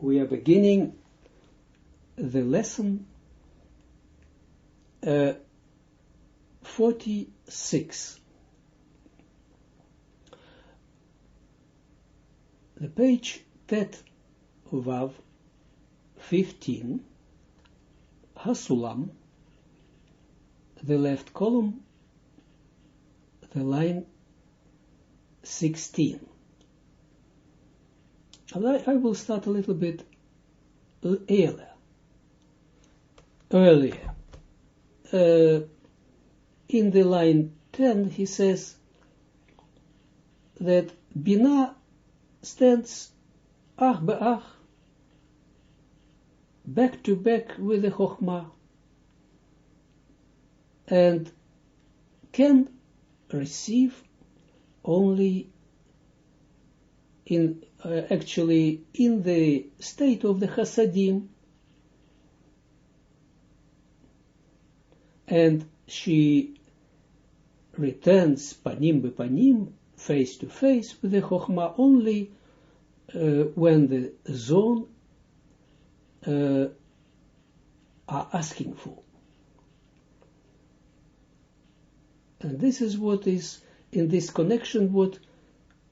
we are beginning the lesson 46. The page Tet Vav 15, Hasulam, the left column, the line 16. And I will start a little bit earlier. In the line 10, he says that Binah stands ach be'ach, back to back with the Chokhmah, and can receive only in the state of the Chasadim, and she returns panim bepanim, face to face with the Chokhmah only when the zone are asking for. And this is what is in this connection what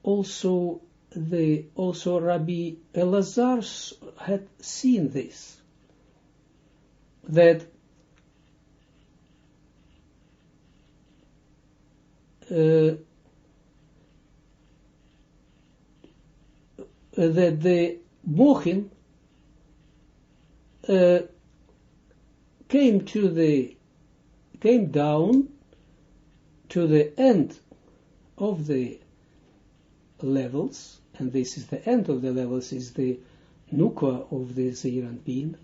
also Rabbi Elazar had seen this, that that the Mochin came down to the end of the levels, and this is the end of the levels, is the Nukwa of the Zeir Anpin.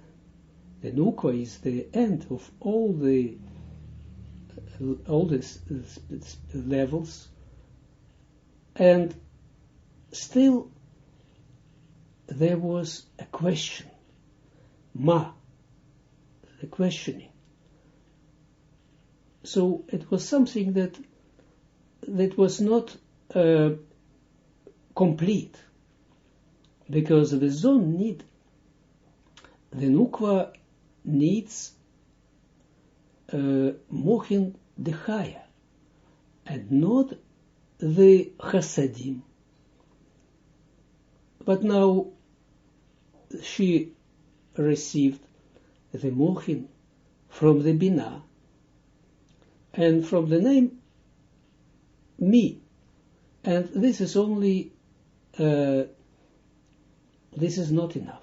The Nukwa is the end of all the levels, and still there was a question, the questioning. So it was something that was not complete, because the zone the Nukwa needs Mochin the Chaya, and not the Chasadim. But now she received the Mochin from the Binah, and from the name me, and this is only, this is not enough.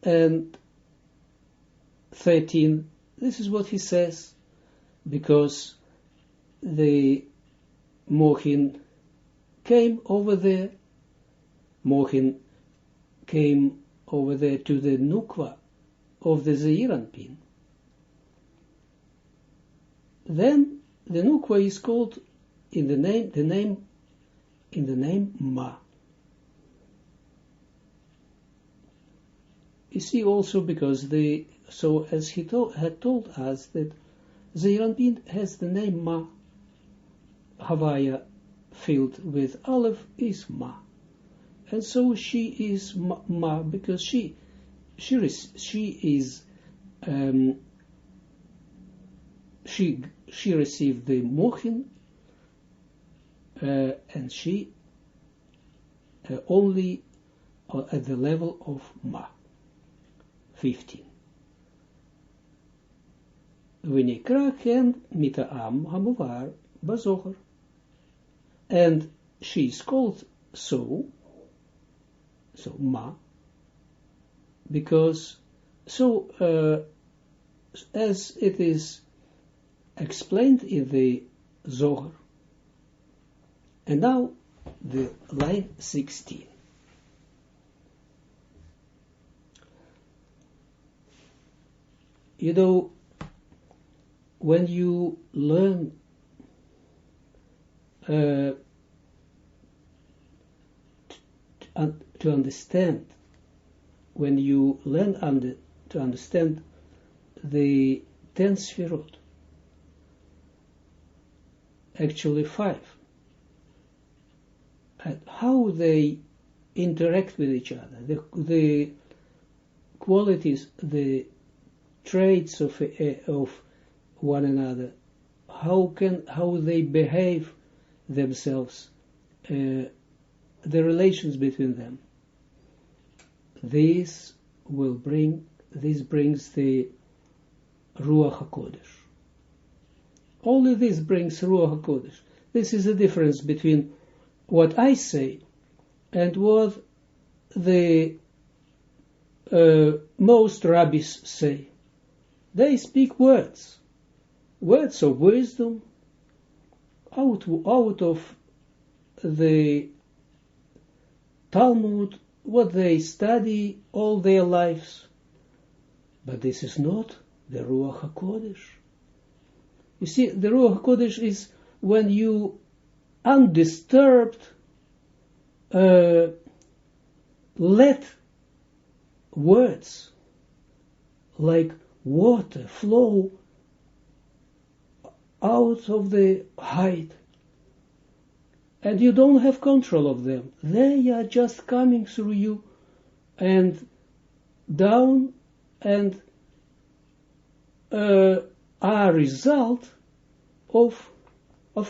And 13, this is what he says, because the Mochin came over there to the Nukwa of the Zeir Anpin. Then the Nukwa is called in the name Ma. You see also because as he had told us that Zeir Anpin has the name Ma, Havaya filled with Aleph is Ma, and so she is Ma because she received the Mochin, and she only at the level of Ma. 15. V'nikra ken mita'am hamuvar bazohar, and she is called so Ma, because as it is explained in the Zohar. And now the line 16. You know, when you learn to understand, when you learn to understand the 10 Sfirot, actually 5, and how they interact with each other, the qualities, the traits of one another, how they behave themselves, the relations between them. This brings the Ruach HaKodesh. Only this brings Ruach HaKodesh. This is the difference between what I say and what the most rabbis say. They speak words of wisdom, out of the Talmud, what they study all their lives. But this is not the Ruach HaKodesh. You see, the Ruach HaKodesh is when you undisturbed let words like water flow out of the hide, and you don't have control of them. They are just coming through you and down, and are a result of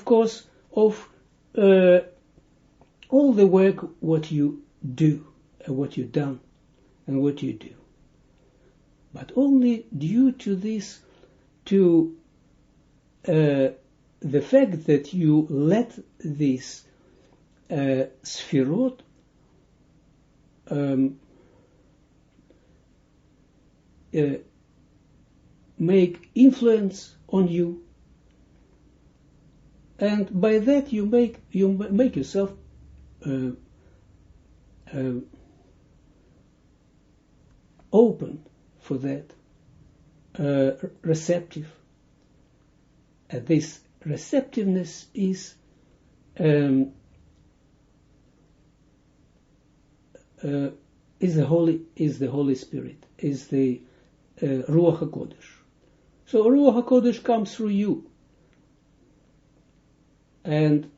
course, of all the work what you do, and what you've done, and what you do. But only due to this, to the fact that you let this sphirot make influence on you, and by that you make yourself open for that, receptive. And this receptiveness is the Holy Spirit, is the Ruach HaKodesh. So Ruach HaKodesh comes through you, and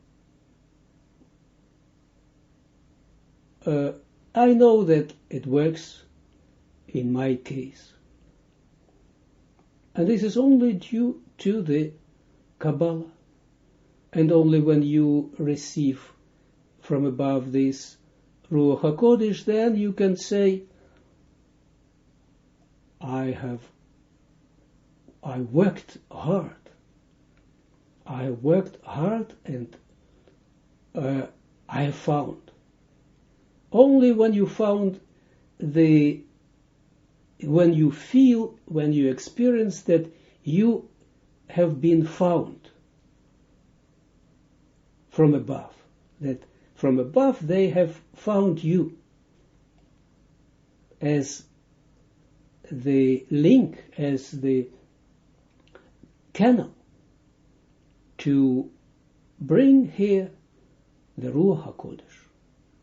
I know that it works in my case, and this is only due to the Kabbalah, and only when you receive from above this Ruach HaKodesh, then you can say, I worked hard. I worked hard, and I have found. Only when you found when you experience that you have been found from above, that from above they have found you as the link, as the canal to bring here the Ruach HaKodesh,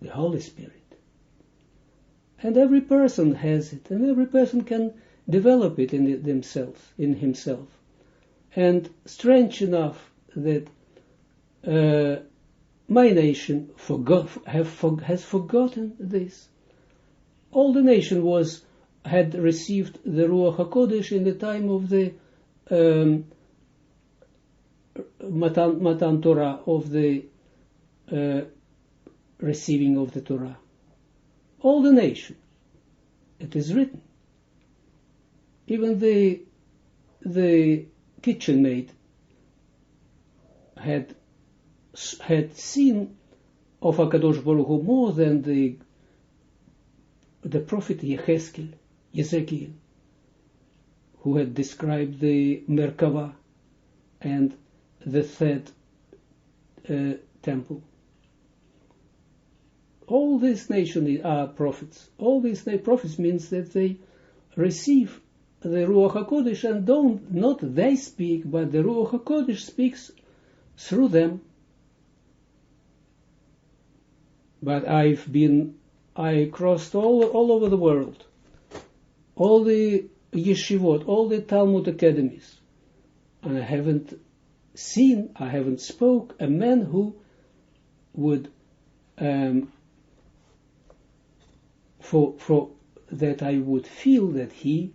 the Holy Spirit. And every person has it, and every person can develop it in himself. And strange enough that my nation has forgotten this. All the nation had received the Ruach HaKodesh in the time of the Matan Torah, of the receiving of the Torah. All the nation. It is written. Even the kitchen maid had seen of HaKadosh Baruch Hu more than the prophet Ezekiel, who had described the Merkava and the third temple. All these nations are prophets. All these prophets means that they receive the Ruach HaKodesh, and not they speak, but the Ruach HaKodesh speaks through them. But I crossed all over the world, all the yeshivot, all the Talmud academies, and I haven't spoke a man who would for that I would feel that he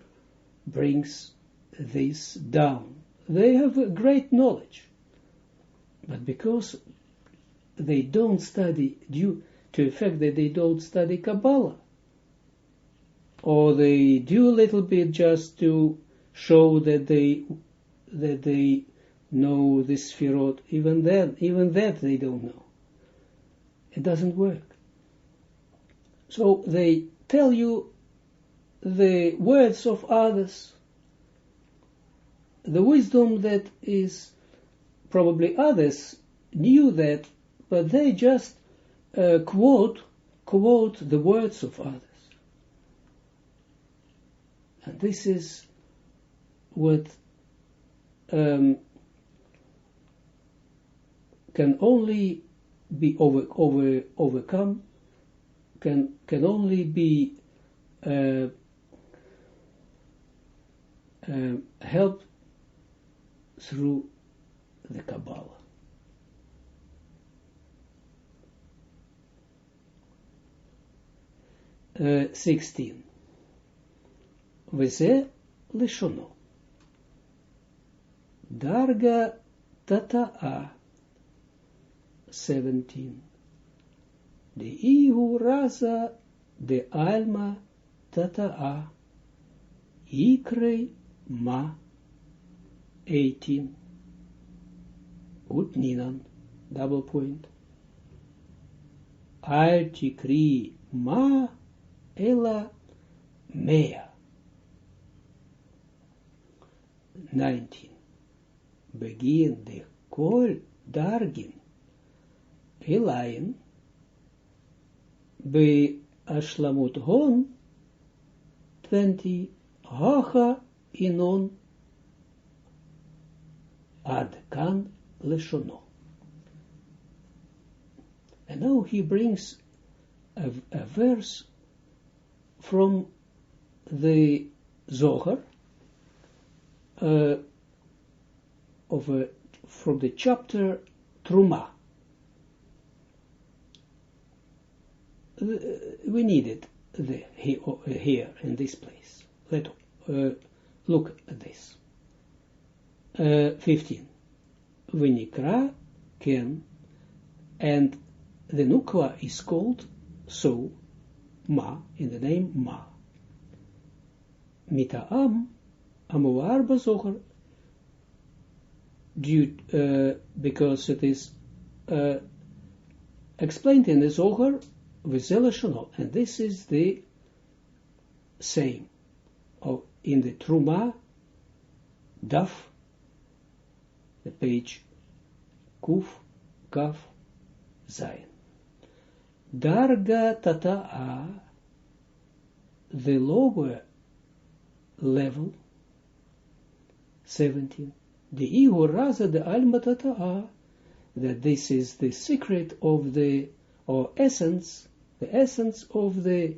brings this down. They have a great knowledge, but because they don't study, due to the fact that they don't study Kabbalah, or they do a little bit just to show that they know the Sfirot, even that they don't know. It doesn't work. So they tell you the words of others, the wisdom that is probably others knew that, but they just quote the words of others. And this is what can only be overcome, can only be helped through the Kabbalah. Uh, 16. וזה לשונו. דרגה תתאה. 17. דאיהו רזה דעלמא תתאה. יקרי מה. 18. ותנינן. double point. אל תקרי מה אלא 100. 19. Begin de kol dargin elayin be ashlamut hon 20 hacha inon ad kan leshono. And now he brings a verse from the Zohar, from the chapter Truma. We need it here in this place. Let's look at this. 15. V'nikra ken, and the nukwa is called so, ma, in the name ma. Mita'am amuar bazohar, because it is explained in the Zohar v'zelashonol, and this is the same in the Truma Daf, the page Kuf Kaf Zayin. Darga tata'a, the lower level, 17. The Ihu Raza de Alma Tata'a, that this is the secret of the essence of the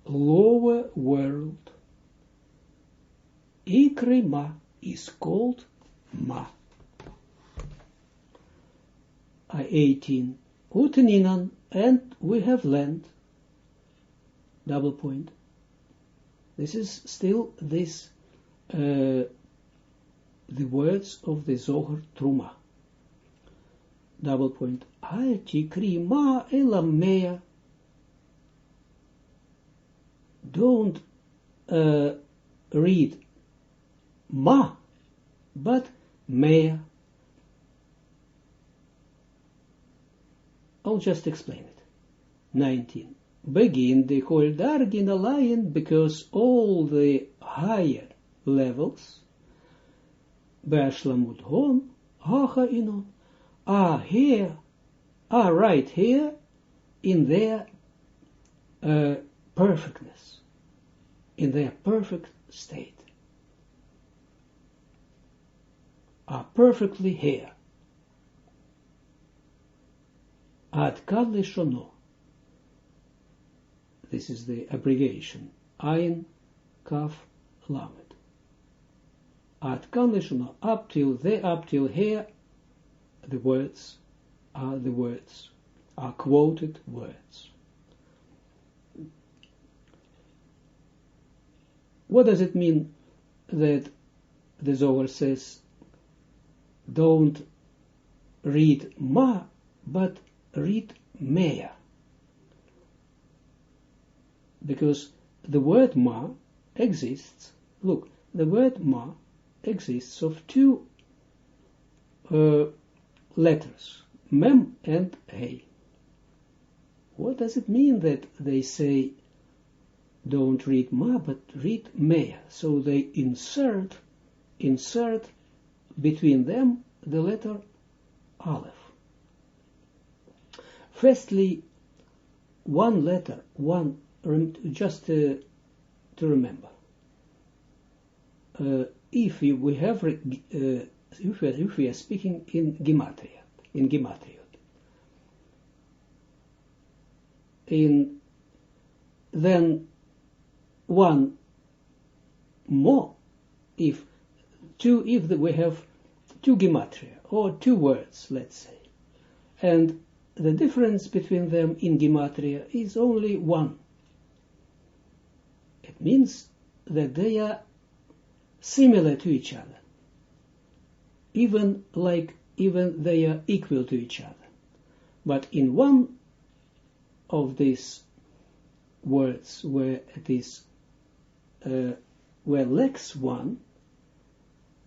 lower world. Ikri Ma is called Ma. 18. Uteninan, and we have land. Double point. This is still this the words of the Zohar Truma. Double point. Al tikri ma elamea. Don't read ma, but mea. I'll just explain it. 19. Begin the whole dargin lion, because all the higher levels Be'ashlamut hon, hacha inon, are right here in their perfectness, in their perfect state, are perfectly here. Ad kad leshono. This is the abbreviation. Ayin Kaf Lamed. At conditional up till here, the words, are quoted words. what does it mean that the Zohar says, don't read ma, but read meya? Because the word ma exists, look, the word ma exists of two letters, mem and hey. What does it mean that they say don't read ma but read meya? So they insert between them the letter aleph. Firstly, one letter, just to remember. If we are speaking in gematria, then one more, if we have two gematria or two words, let's say, and the difference between them in gematria is only one. It means that they are similar to each other, even they are equal to each other. But in one of these words where it is where lacks one,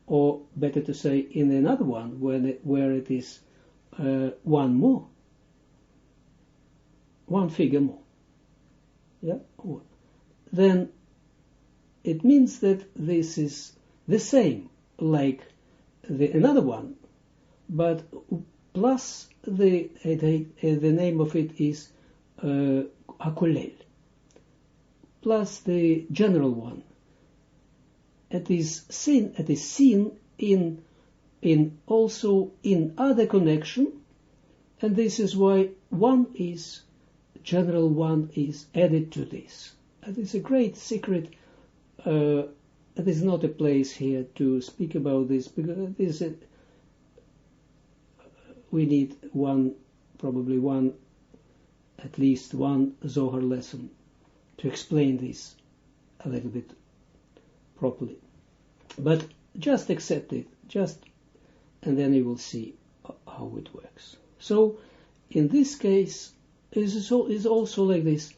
or better to say in another one where it is one more, one figure more, yeah, then it means that this is the same like another one, but plus the name of it is hakolel, plus the general one. It is seen in also in other connection, and this is why general one is added to this. It is a great secret. It is not a place here to speak about this, because we need at least one Zohar lesson to explain this a little bit properly. But just accept it, and then you will see how it works. So in this case, is also like this,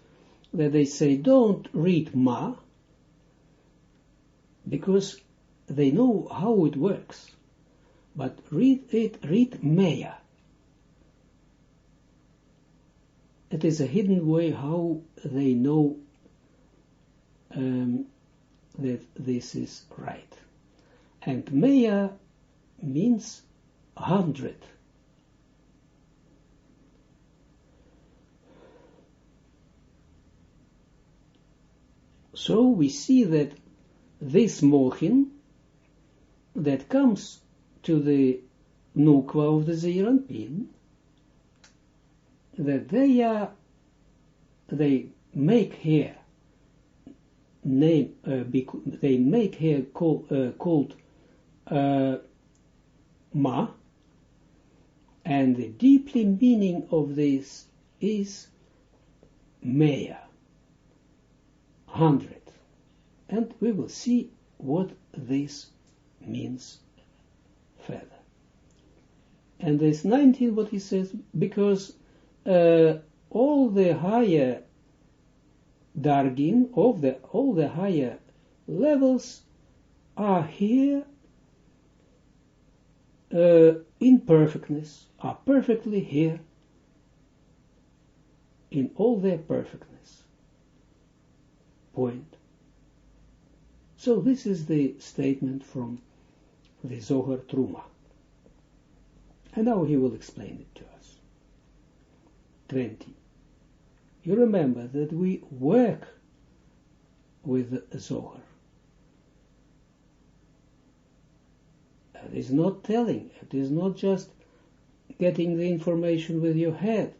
that they say don't read ma, because they know how it works, but read meya. It is a hidden way how they know that this is right. And meya means 100. So we see that this mochin that comes to the nukwa of the Zeir Anpin, that they make here called ma, and the deeply meaning of this is meya, 100. And we will see what this means further. And there's 19, what he says, because all the higher dargin, all the higher levels are here in perfectness, are perfectly here in all their perfectness. Point. So this is the statement from the Zohar Truma. And now he will explain it to us. 20. You remember that we work with the Zohar. It is not telling, it is not just getting the information with your head,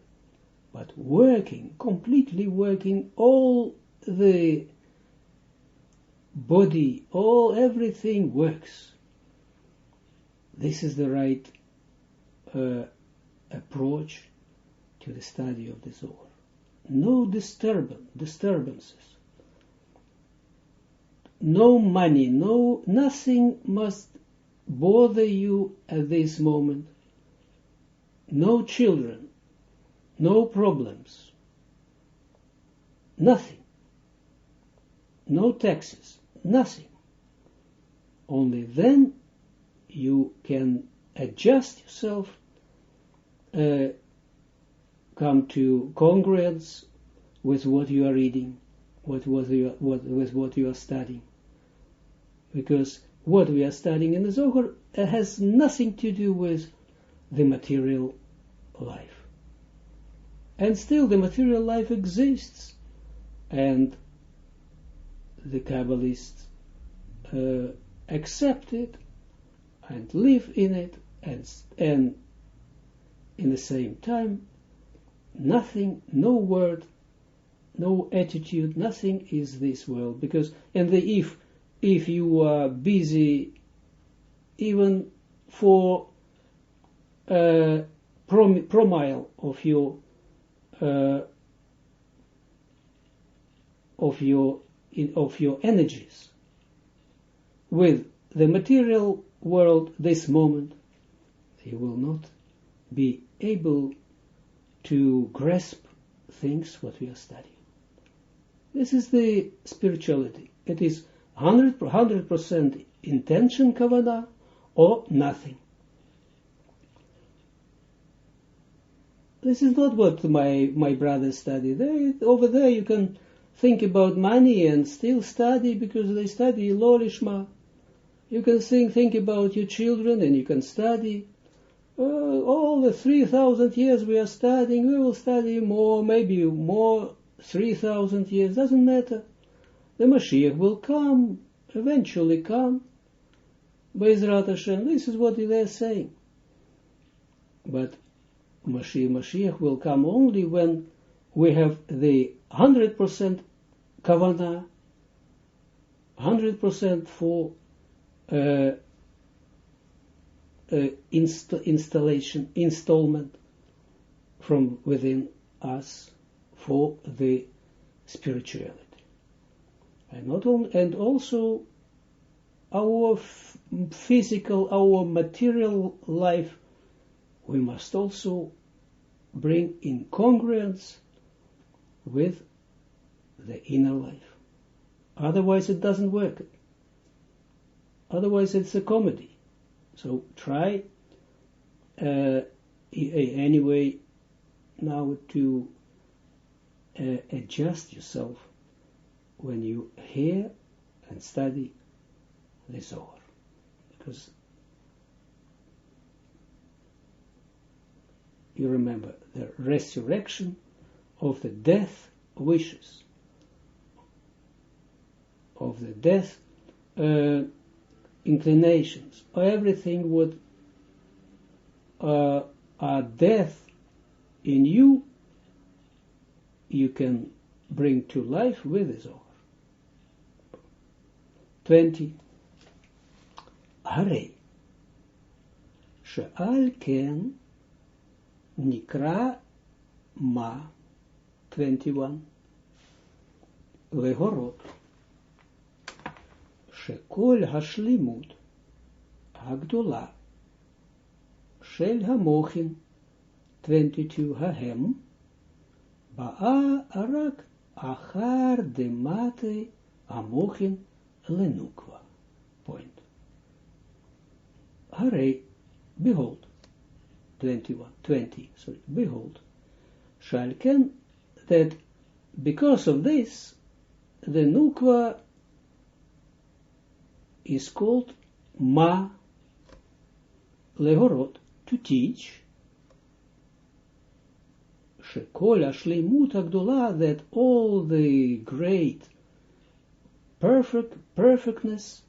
but working, completely working all the body, everything works. This is the right approach to the study of the Zohar. No disturbances. no money, nothing must bother you at this moment. No children, no problems, nothing. No taxes, nothing. Only then you can adjust yourself, come to congruence with what you are reading, with what you are studying. Because what we are studying in the Zohar has nothing to do with the material life. And still the material life exists, and the Kabbalists accept it and live in it, and in the same time, nothing, no word, no attitude, nothing is this world. Because, and if you are busy even for promile of your energies with the material world this moment, you will not be able to grasp things what we are studying. This is the spirituality. It is 100% intention, kavanah, or nothing. This is not what my brothers study. Over there you can think about money and still study, because they study lo lishma. You can think about your children and you can study. All the 3,000 years we are studying, we will study more, maybe more, 3,000 years, doesn't matter. The Mashiach will come, eventually come. Be'ezrat Hashem, this is what they are saying. But Mashiach will come only when we have the 100% kavanah, 100% for installment from within us for the spirituality. And also our physical, our material life, we must also bring in congruence with the inner life. Otherwise it doesn't work. Otherwise it's a comedy. So try anyway now to adjust yourself when you hear and study the Zohar. Because you remember the resurrection of the death wishes, of the death inclinations, everything what are death in you, you can bring to life with the Zohar. 20. הרי שעל כן נקרא מה 21 להורות שכל השלימות הגדולה של המוחין 22 ההם באה רק אחר דמטה המוחין לנוקבה. Point. הרי, behold, 20, behold, shall can, that because of this, the nukva is called ma, lehorot, to teach, shekol hashleimut hagdola, that all the great perfectness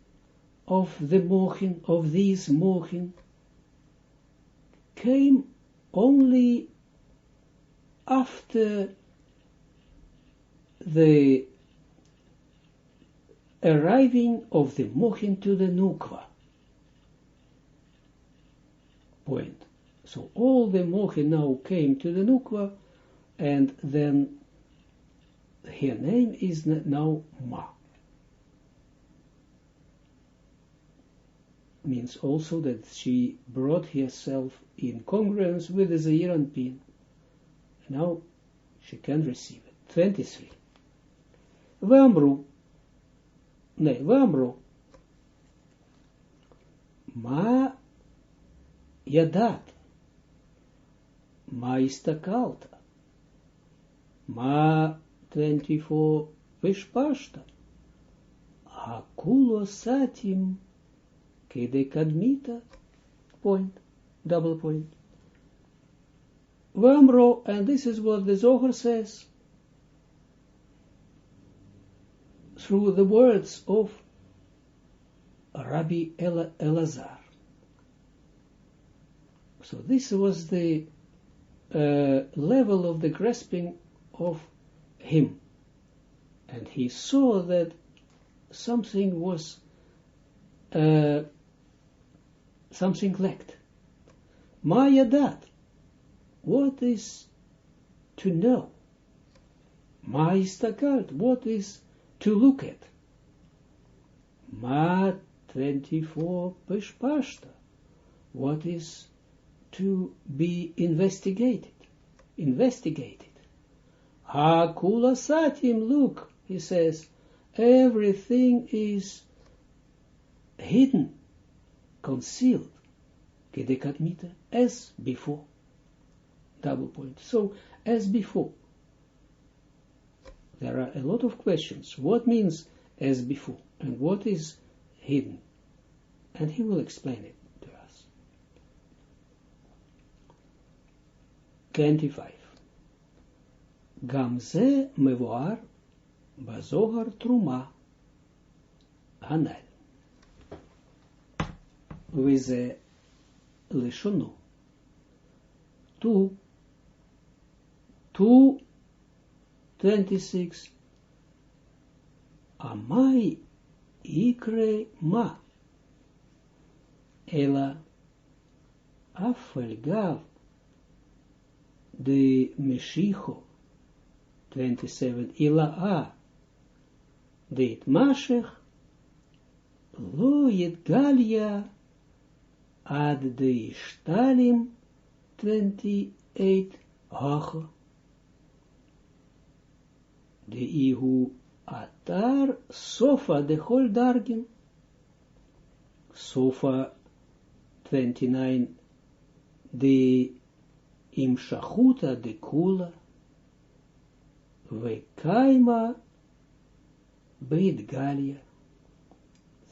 of the mochin, of these mochin, came only after the arriving of the mochin to the nukva. Point. So all the mochin now came to the nukva, and then her name is now Ma. means also that she brought herself in congruence with the Zeir Anpin. Now she can receive it. 23. V'amru, ma yadat, ma istakalta, ma 24 vishpashta, hakulo satim, kede kadmita, point, double point. V'amro, and this is what the Zohar says, through the words of Rabbi Elazar. So this was the level of the grasping of him, and he saw that something was something lacked. Ma yadat, what is to know? Ma istakalt, what is to look at? Ma 24 pishpashta, what is to be investigated? Ha kula satim, look, he says, everything is hidden, concealed, kedekatmita, as before. Double point. So, as before. There are a lot of questions. What means as before? And what is hidden? And he will explain it to us. 25. Gamze mevoar bazohar truma hanel. Vize lishono. Tu 26. Amai ikre ma. Ela afalgav de Meshicho 27. Ila de Itmashech lo yitgalia ad de Ishtalim 28. Hacha de ihu atar sofa de hol dargin. Sofa 29. De imshachuta de kula. Vekaima beit galia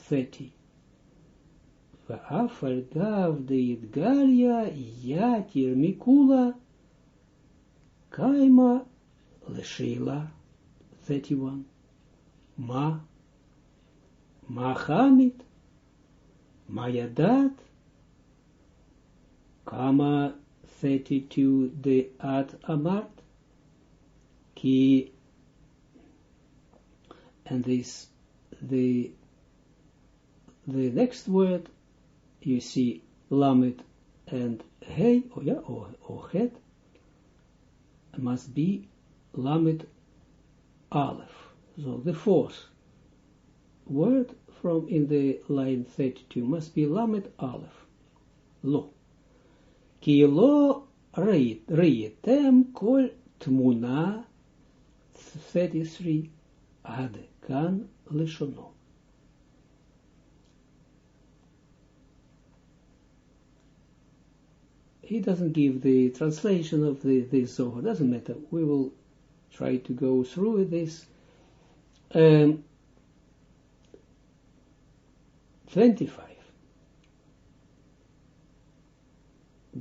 30. Vaafal gav de itgalia yatir mikula. Kaima lesheila 31. Ma chamit, ma yadat, kama 32 de at amart, ki, and this, the next word, you see lamet and hey, or het, must be lamet aleph. So the fourth word from in the line 32 must be lamet aleph. Lo. Ki lo rayetem kol tmuna 33 ad kan lishono. He doesn't give the translation of the Zohar. Doesn't matter. We will try to go through this. 25.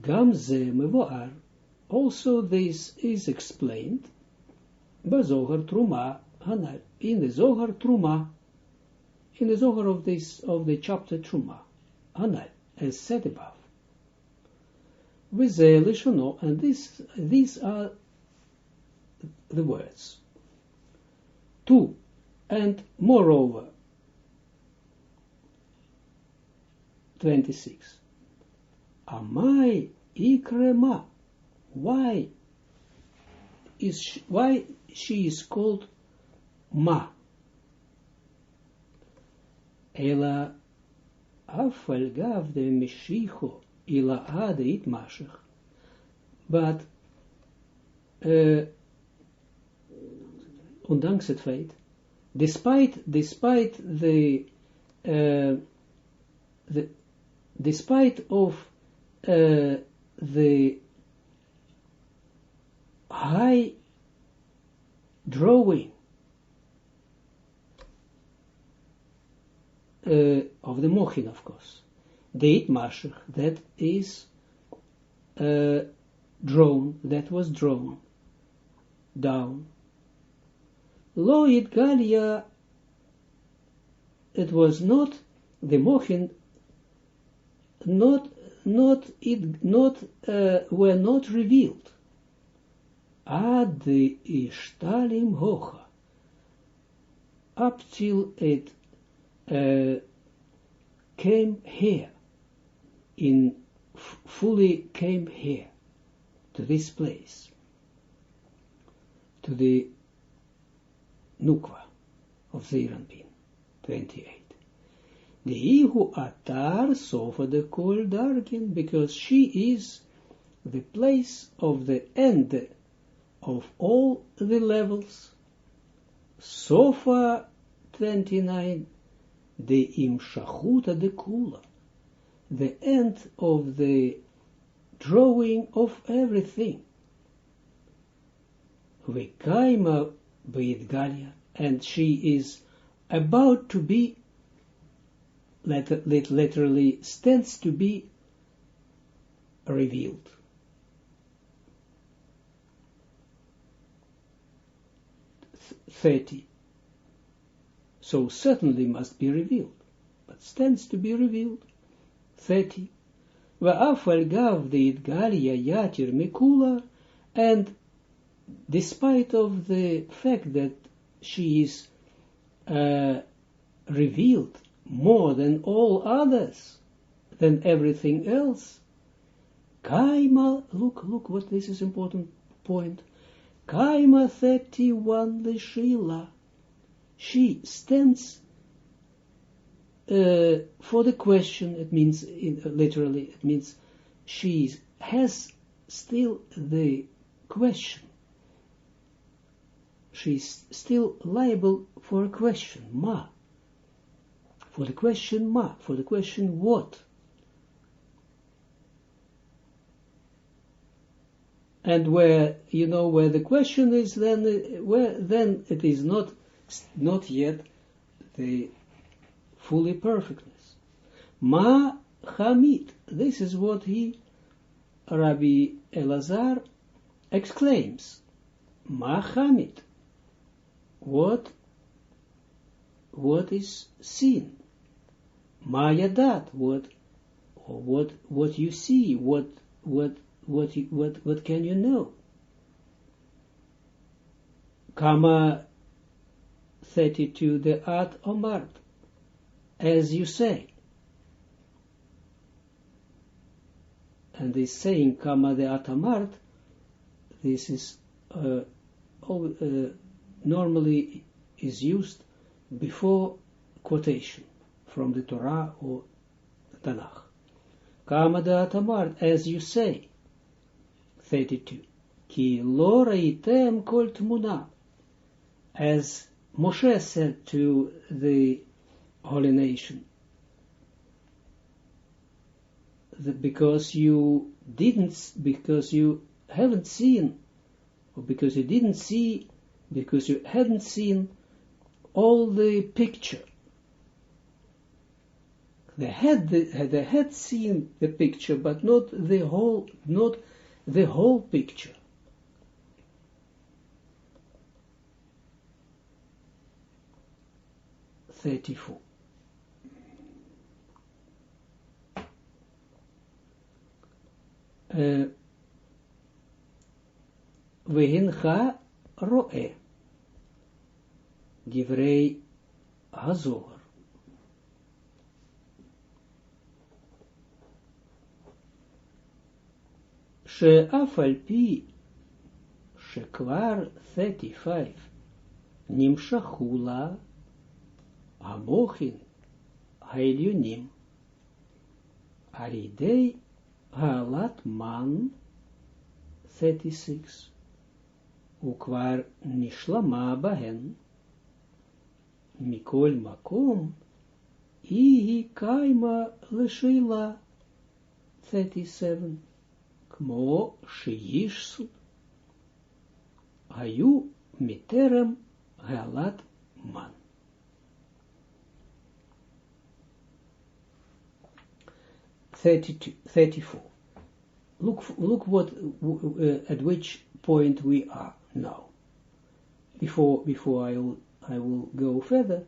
Gam ze mevoar. Also this is explained by Zohar Truma Hanal. In the Zohar Truma, in the Zohar of the chapter Truma Hanal, as said above. With the Lishono, and these are the words. 2. And moreover, 26. Amai ikrema. Why she is called Ma? Ela afal gav de Meshicho ila ade it mashach. But, ondanks het feit, despite despite of the high drawing of the mochin, of course, the itmashach that is drawn, that was drawn down. Lo itgalia, it was not the mochin, were not revealed. Ad the ishtalim hocha, up till it came here, fully came here, to this place, to the Nukwa of Zeranpin, 28. The Ihu Atar Sofa the Kol Darkin, because she is the place of the end of all the levels. Sofa 29, the Imshachuta the Kula, the end of the drawing of everything. Vekaima Beitgalia, and she is about to be, literally stands to be revealed. .30. So certainly must be revealed, but stands to be revealed. 30. Va'afal gav de itgalia yatir mikula, and despite of the fact that she is revealed more than all others, than everything else, Kaima, look what this is important point. Kaima 31 Lishila, she stands for the question. It means, literally, it means she has still the question. She's still liable for a question, ma. For the question, ma. For the question, what? And where the question is, then it is not yet the fully perfectness. Ma Hamid. This is what Rabbi Elazar, exclaims. Ma Hamid. What is seen? Ma Yadat. What you see? What can you know? Kama 32, the At Omart, as you say. And this saying, Kama the At Omart, this is normally is used before quotation from the Torah or the Tanakh. Kama the At Omart, as you say. 32. Ki lo raitem kol tmuna, as Moshe said to the holy nation, because you haven't seen, or because you didn't see, because you hadn't seen all the picture. They had seen the picture, but not the whole picture. .34. Vehincha roe divrei hazor. She'af al pi shekvar 35 nimshachula המוחין העליונים Aridei halat man 36 ukvar nishlama bahen mikol makom ihi kaima lesheila 37 kmo sheyishsut hayu miterem halat man. 34. Look what at which point we are now. Before I will go further,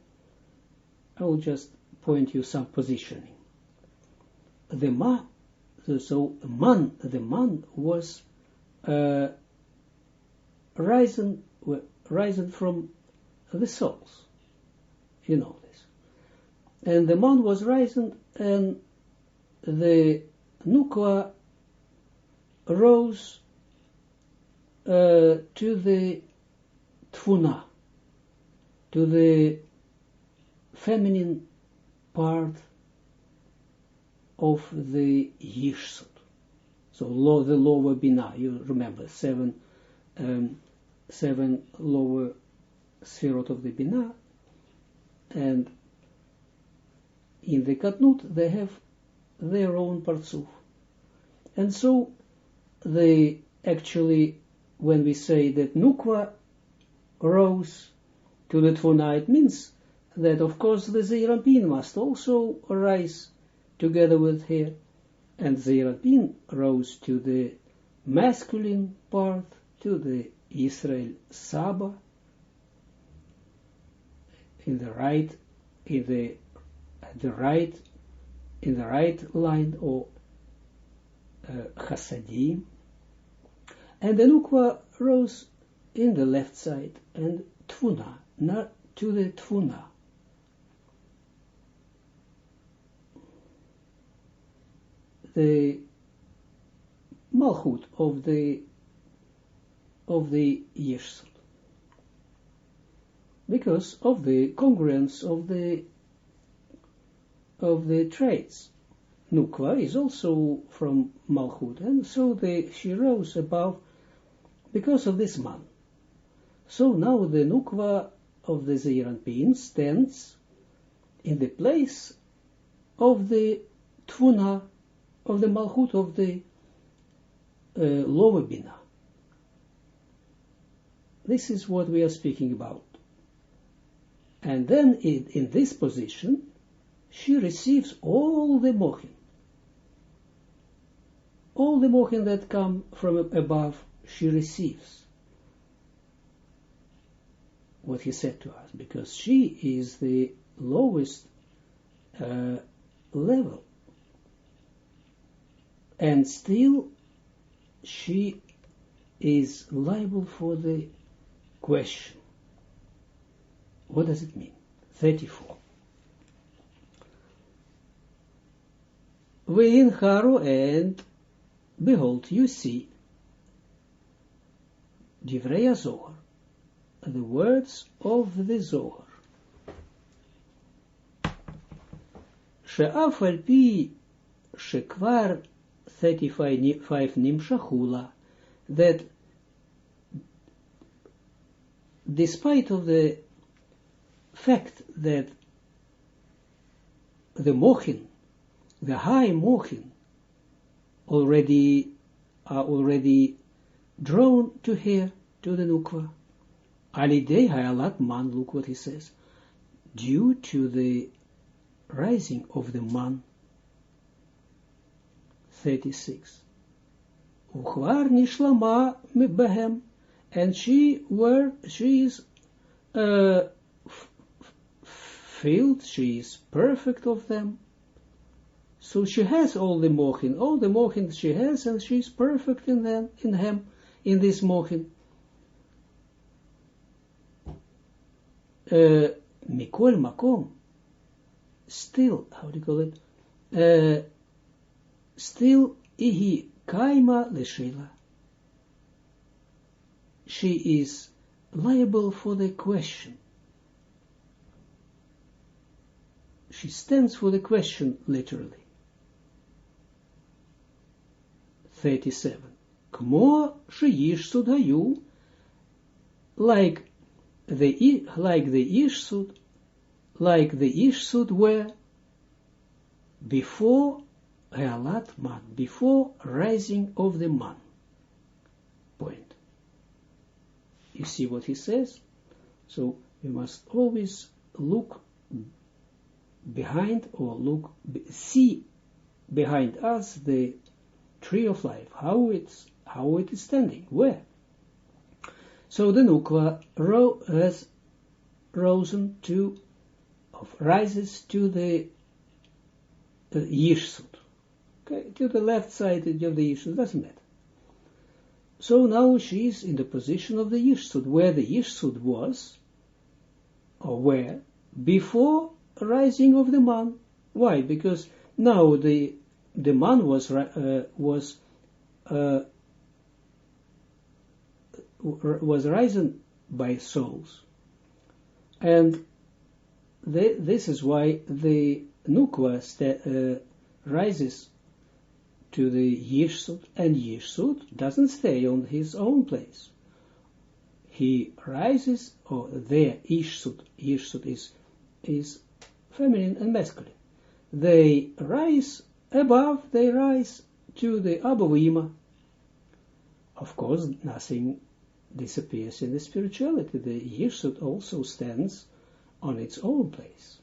I will just point you some positioning. The man was risen from the souls. You know this. And the man was risen, and the nukwa rose to the tfuna, to the feminine part of the yishsut. So the lower bina, you remember, seven lower sphirot of the bina, and in the katnut they have their own partsuf. And so they actually, when we say that nukwa rose to the tfuna, it means that of course the zeirampin must also rise together with her, and zeirampin rose to the masculine part, to the Israel Saba, in the right line, or Chasadim, and the Nukwa rose in the left side, and Tfuna, not to the Tfuna. The Malchut of the Yeshsut, because of the congruence of the traits. Nukwa is also from Malchut, and so she rose above because of this man. So now the Nukwa of the Zeirampin stands in the place of the Tfuna, of the Malchut of the lower Bina. This is what we are speaking about. And then in this position, she receives all the mochin. All the mochin that come from above, she receives. What he said to us, because she is the lowest level. And still, she is liable for the question. What does it mean? 34. Ve'in haru, and behold, you see, Divrei Zohar, the words of the Zohar. She'af al pi shekvar 35 nimshachula, that despite of the fact that the mochin, the high mochin, are already drawn to her, to the nukva, alidei hayalat man, look what he says, due to the rising of the man. 36. Uchvar nishlama behem, and she is filled, she is perfect of them. So she has all the mochin she has, and she is perfect in this mochin. Mikol makom, still, how do you call it? Still, ihi kaima leshila. She is liable for the question. She stands for the question, literally. 37. Kmo sheyishsud hayu, like the ishsud were before Healat man, before rising of the man. Point. You see what he says? So we must always look behind, or see behind us the tree of life, how it is standing, where. So the Nukva rises to the Yishsud, okay, to the left side of the Yishsud, doesn't matter. So now she is in the position of the Yishsud, where the Yishsud was, or where, before rising of the man. Why? Because now the man was risen by souls, and this is why the Nukva rises to the Yishsud, and Yishsud doesn't stay on his own place. He rises, or their Yishsud is feminine and masculine. They rise above, they rise to the Abovima. Of course, nothing disappears in the spirituality. The Yishsud also stands on its own place.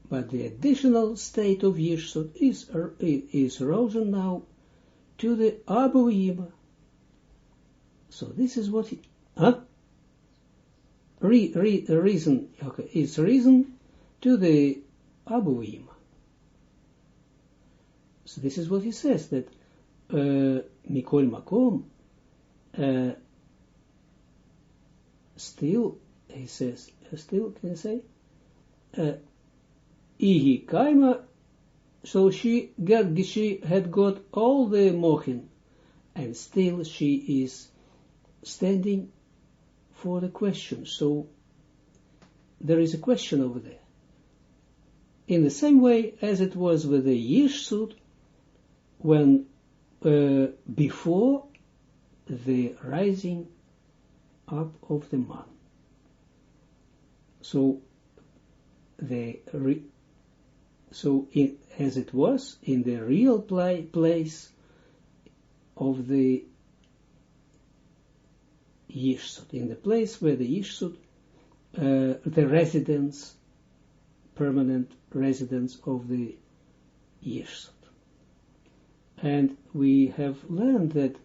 But the additional state of Yishsud is risen now to the Abovima. So this is what he, reason, okay, it's reason to the Abovima. So this is what he says, that Mikol Makom, still, he says, still, can I say, Ihi Kaima, so she had got all the mochin, and still she is standing for the question. So there is a question over there. In the same way as it was with the Yishsud, when before the rising up of the man. So as it was in the real place of the Yishsud, in the place where the Yishsud, the residence, permanent residence of the Yishsud. And we have learned that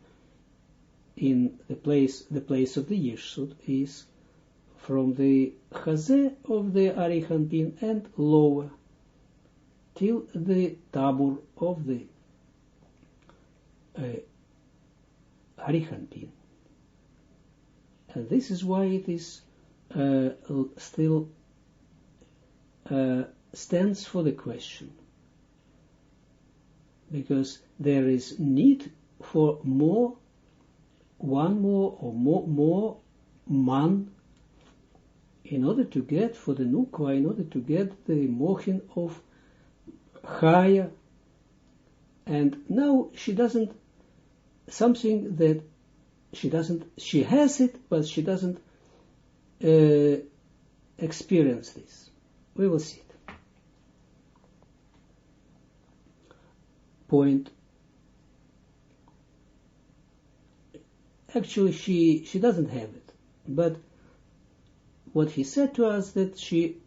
in the place of the Yishsud is from the Chazeh of the Arichanpin and lower till the Tabur of the Arichanpin. And this is why it is still stands for the question, because there is need for more man in order to get for the Nukva, in order to get the mochin of Chaya. And now she doesn't, something that she has it, but she doesn't experience this. We will see it. Point. Actually, she doesn't have it, but what he said to us, that she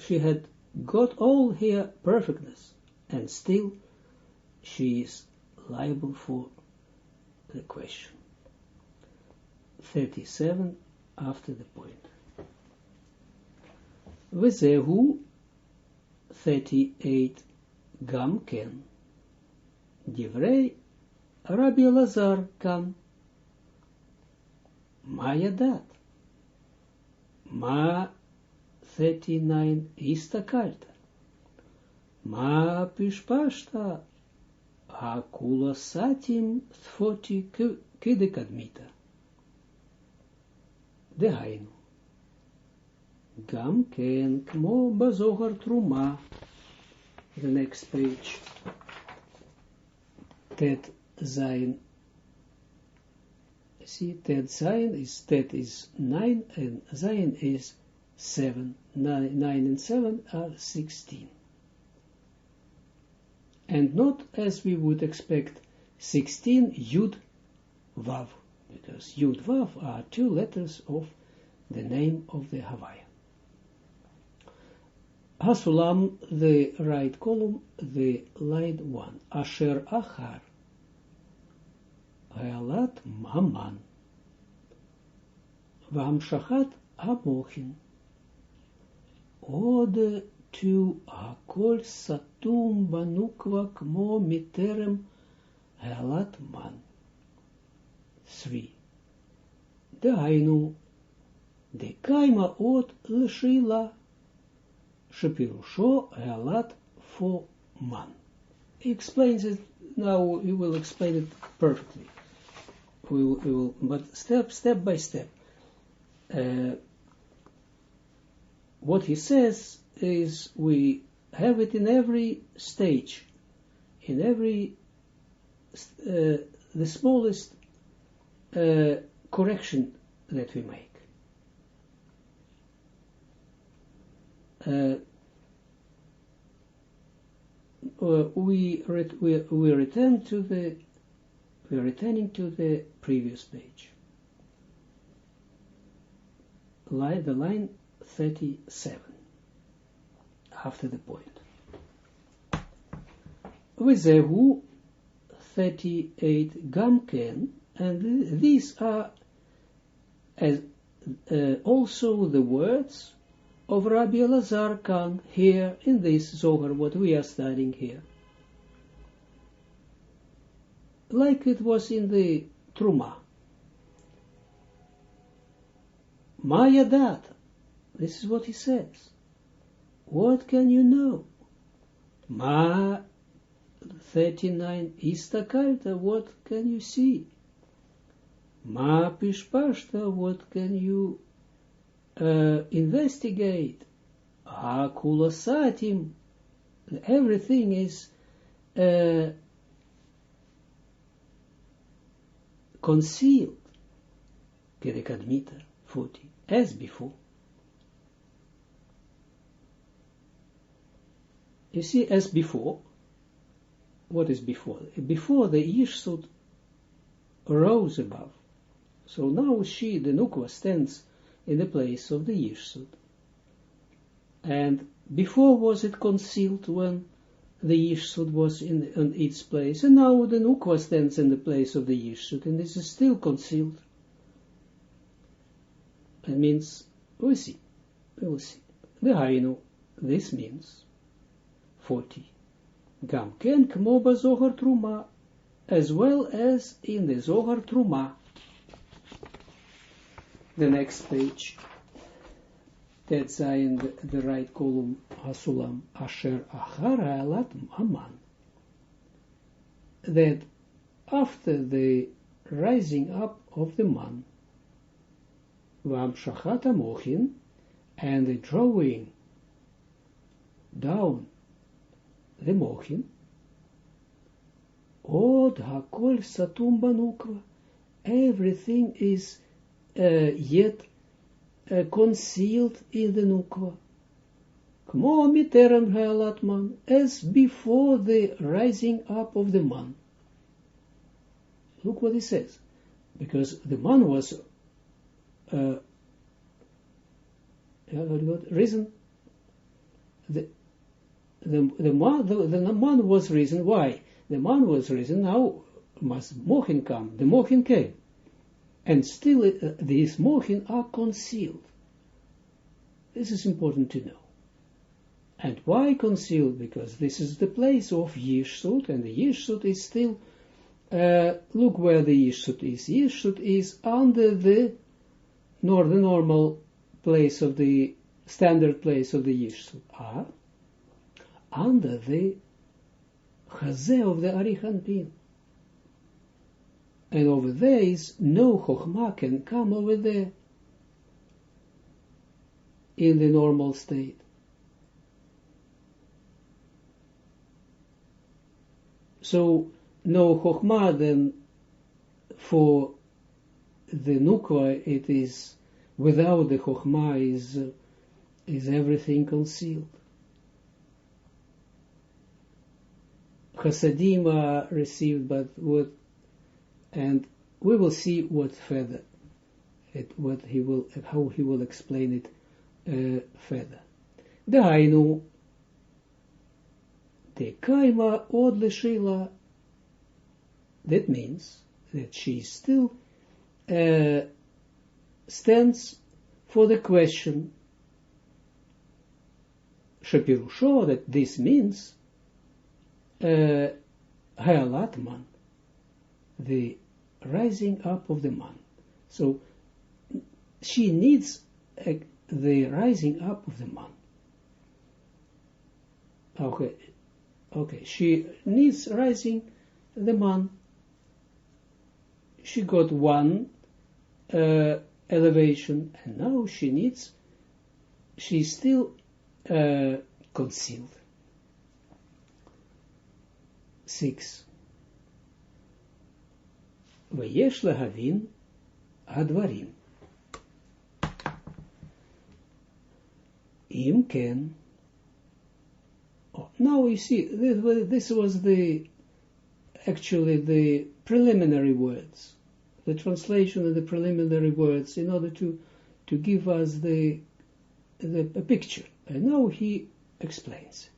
had got all her perfectness, and still she is liable for the question. 37 after the point. V'zehu 38 gam ken. Divrei Rabbi Elazar kan. Ma yadat. Ma 39 istakalta. Ma pishpashta. Hakula satim thfoti kidekadmita. Dehainu. Gam ken kmo bazohar truma. The next page. Tet Zayin. See, Tet Zayin is, Tet is 9 and Zayin is 7. 9 and 7 are 16. And not as we would expect 16 Yud Vav, because Yud Vav are two letters of the name of the Havaya. Hasulam, the right column, the line 1. Asher Achar Hayalat Haman V'hamshachat Hamochin Ode to Hakol Satum Banukva Kmo Miterem Hayalat Man. 3. Dainu De Kaima Ot L'Shila Shepirusho Hayalat for Man. He explains it now. He will explain it perfectly. We will, but step by step. What he says is we have it in every stage, in every the smallest correction that we make. We return to the. We are returning to the previous page. The line 37. After the point. Vizehu 38 Gamken, and these are as also the words of Rabbi Elazar Khan here in this Zohar, what we are studying here. Like it was in the Truma. Mayadat. This is what he says. What can you know? Ma 39 Istakalta. What can you see? Ma Pishpashta. What can you investigate? Ha Kulasatim. Everything is concealed. Kedekadmita 40. As before. You see, as before, what is before? Before the Yishsut rose above. So now she, the Nukva, stands in the place of the Yishsut. And before was it concealed when the Yishsut was in its place, and now the Nukva stands in the place of the Yishsut, and this is still concealed. It means, we will see. The Hainu, this means 40. Gam ken kmo ba Zohar Truma, as well as in the Zohar Truma. The next page, that's in the right column, Hasulam, Asher Achar Hayalat Haman. That after the rising up of the man, V'hamshachat Hamochin, and the drawing down the Mochin, Od Hakol Satum Banukva, everything is yet concealed in the Nukva. Kmo miterem hayalat man, as before the rising up of the man. Look what he says. Because the man was risen. The man was risen. Why? The man was risen. Now must Mochin come. The Mochin came. And still these Mochin are concealed. This is important to know. And why concealed? Because this is the place of Yishsut, and the Yishsut is still, look where the Yishsut is. Yishsut is under the normal place of the, standard place of the Yishsut. Under the Chazeh of the Arichanpin. And over there is no Chochmah can come over there in the normal state. So no Chokhmah, then for the Nukwa it is, without the Chokhmah is everything concealed. Chasadim are received, but what, and we will see what further, how he will explain it further. Dahainu, de kaima od leshila, that means that she still stands for the question, Shapirusho, that this means Hayalat man, the rising up of the man. So she needs the rising up of the man. Okay, she needs rising the man. She got one elevation, and now she's still concealed. 6. Veyesh lahavin hadvarim. Im ken. Now you see, this was actually the preliminary words, the translation of the preliminary words, in order to give us a picture. And now he explains it.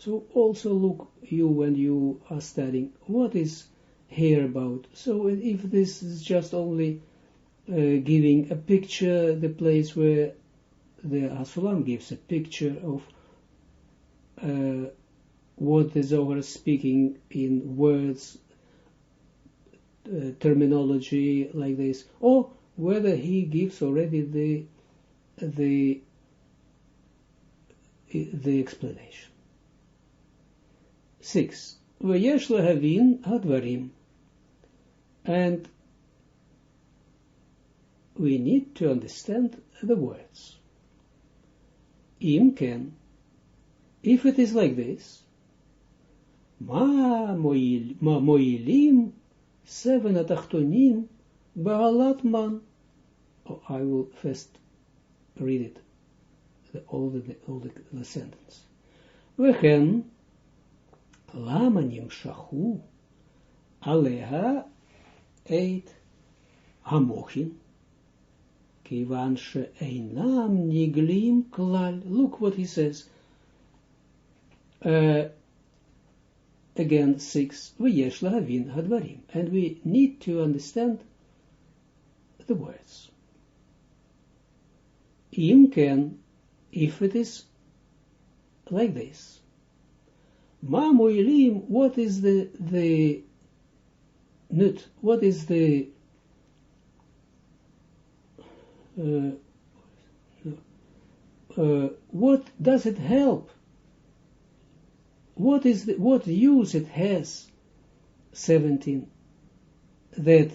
So also look when you are studying, what is here about. So if this is just only giving a picture, the place where the Hasulam gives a picture of what the Zohar is speaking in words, terminology like this, or whether he gives already the explanation. 6. V'yesh lahavin hadvarim, and we need to understand the words. Im ken, if it is like this, ma moilim 7 atachtonim ba'alat man. I will first read it, all the sentence. V'chen lama nimshachu aleha eit hamochin kivan she'einam niglim klal. Look what he says. Again, 6. V'yesh lahavin hadvarim, and we need to understand the words. Im ken, if it is like this. Ma moilim, what is the nut? What is the what does it help? What use it has? 17. That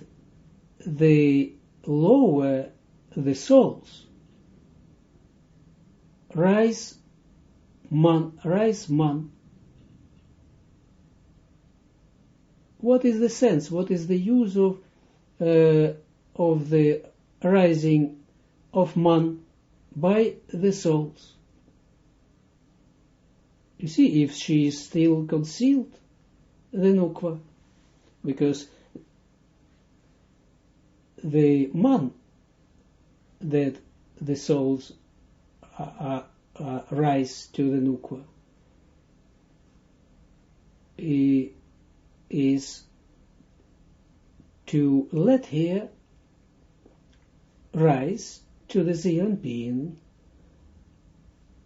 the lower the souls rise man. What is the sense? What is the use of the rising of man by the souls? You see, if she is still concealed, the nukva, because the man that the souls rise to the nukva is to let her rise to the Zeranpin,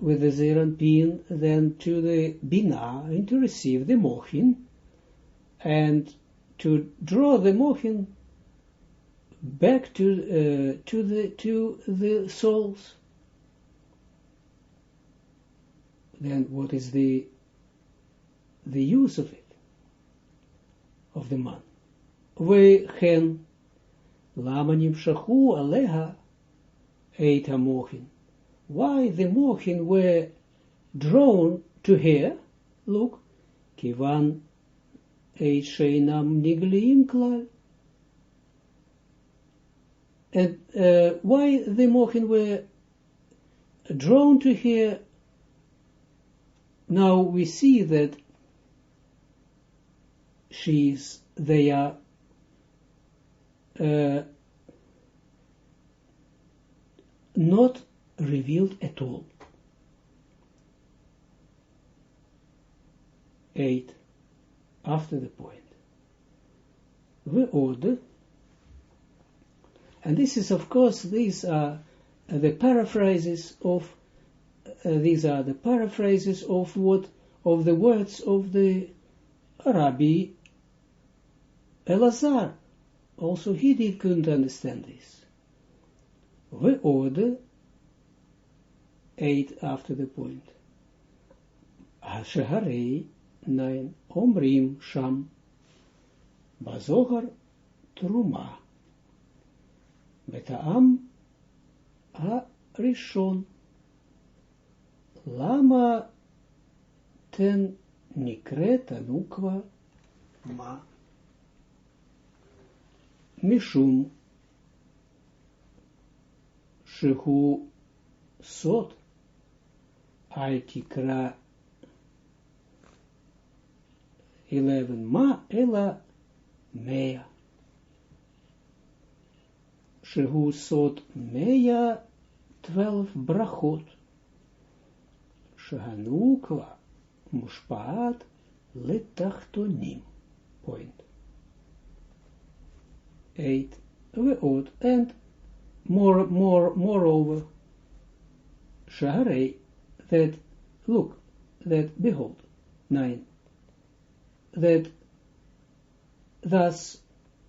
with the Zeranpin then to the Bina, and to receive the Mochin, and to draw the Mochin back to the souls. Then what is the use of it, of the man? Vechen lama nimshachu aleha eit hamochin. Why the mochin were drawn to her? Look, kivan 8 sheinam niglim klal. And why the mochin were drawn to her? Now we see that they are not revealed at all. 8, after the point. The order, and this is, of course, these are the paraphrases of the words of the Rabbi Elazar. Also, couldn't understand this. The order, 8 after the point. Hashaharei 9 Omrim Sham Zohar Truma Beta'am Rishon Lama ten Nikreta Nukva Ma Mishum Shehu Sot Al Tikra 11 Ma Ela Mea Shehu Sot Mea 12 Brachot Shehanukva Mushpaat Letachtonim. Point. 8 Ve'ot, and moreover Shaharei, that look, that behold. 9 that thus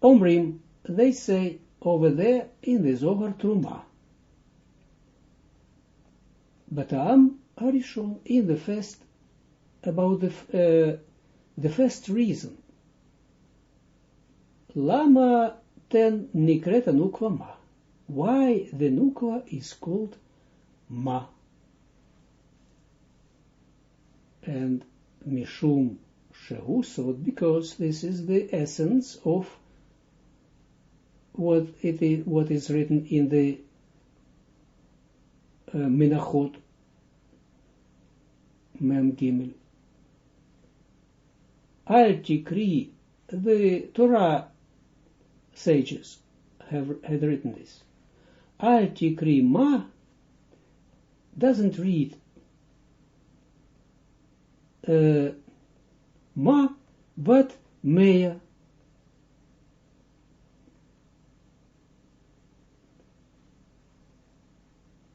Omrim, they say over there in the Zohar Truma, Batam Harishon, in the first, about the first reason. Lama ten Nikreta Nukva Ma, why the Nukva is called Ma, and Mishum Shehu Sod, because this is the essence of what is written in the Menachot Mem Gimel. Al Tikri, the Torah sages had written this. Al Tikri Ma doesn't read Ma, but Mea.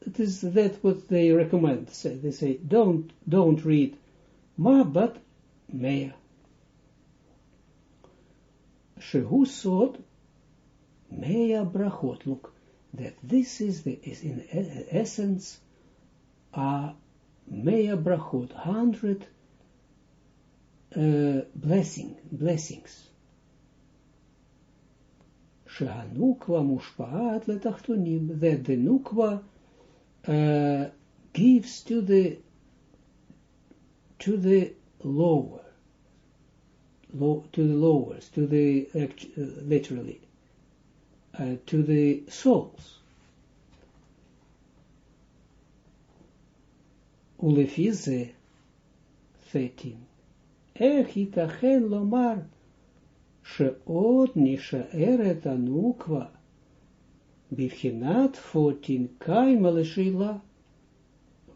It is that what they recommend. They say don't read Ma, but Mea. Shehu Sod Mea Brachot. Look, that this is in essence Mea Brachot, 100 blessings. Shehanukva mushpaat letachtonim, that the nukva gives to the lowers, literally, to the souls. Ulefize 13. איך ייתכן לומר שעוד נשארת הנוקבה בבחינת 14 קיימה לשאלה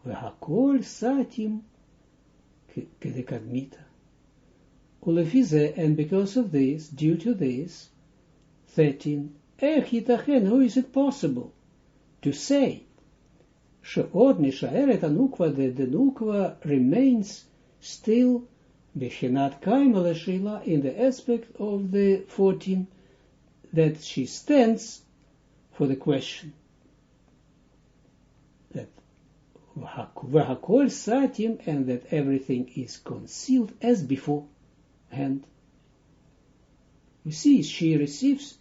והכל סתים כדקדמיתא. ולפי זה, and because of this, due to this, 13, איך ייתכן, how is it possible to say שעוד נשארת הנוקבה, that the nukva remains still Bechinat Kaima Leshila, in the aspect of the 14, that she stands for the question. That V'hakol Satim, and that everything is concealed as before. And you see, she receives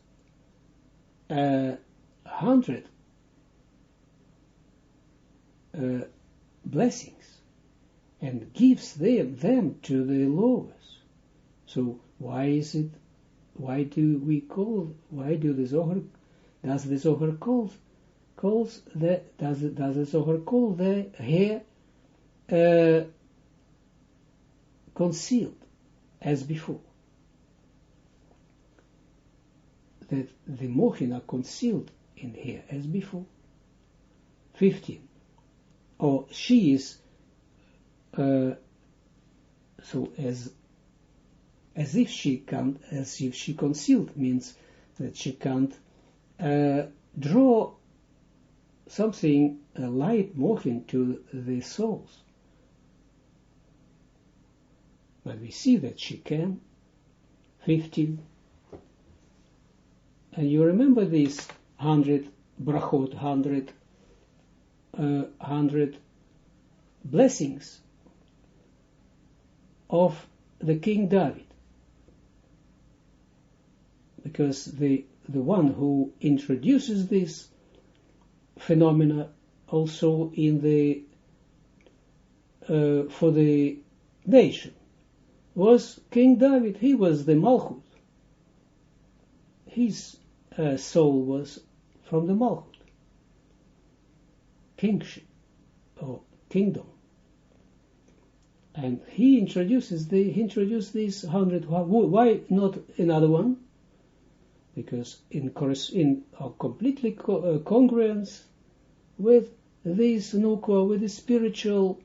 100 blessings, and gives them to the lowers. So Why do the Zohar, does the Zohar calls the Zohar call the hair concealed as before? That the mochin are concealed in hair as before. 15. Or she is so as if she concealed, means that she can't draw something, a light mochin to the souls. But we see that she can. 15. And you remember these 100 brachot, 100 blessings of the King David, because the one who introduces this phenomena also in the for the nation was King David. He was the Malchut. His soul was from the Malchut, kingship or kingdom, and he introduced these 100. Why not another one? Because in completely congruence with this nukwa, with the spiritual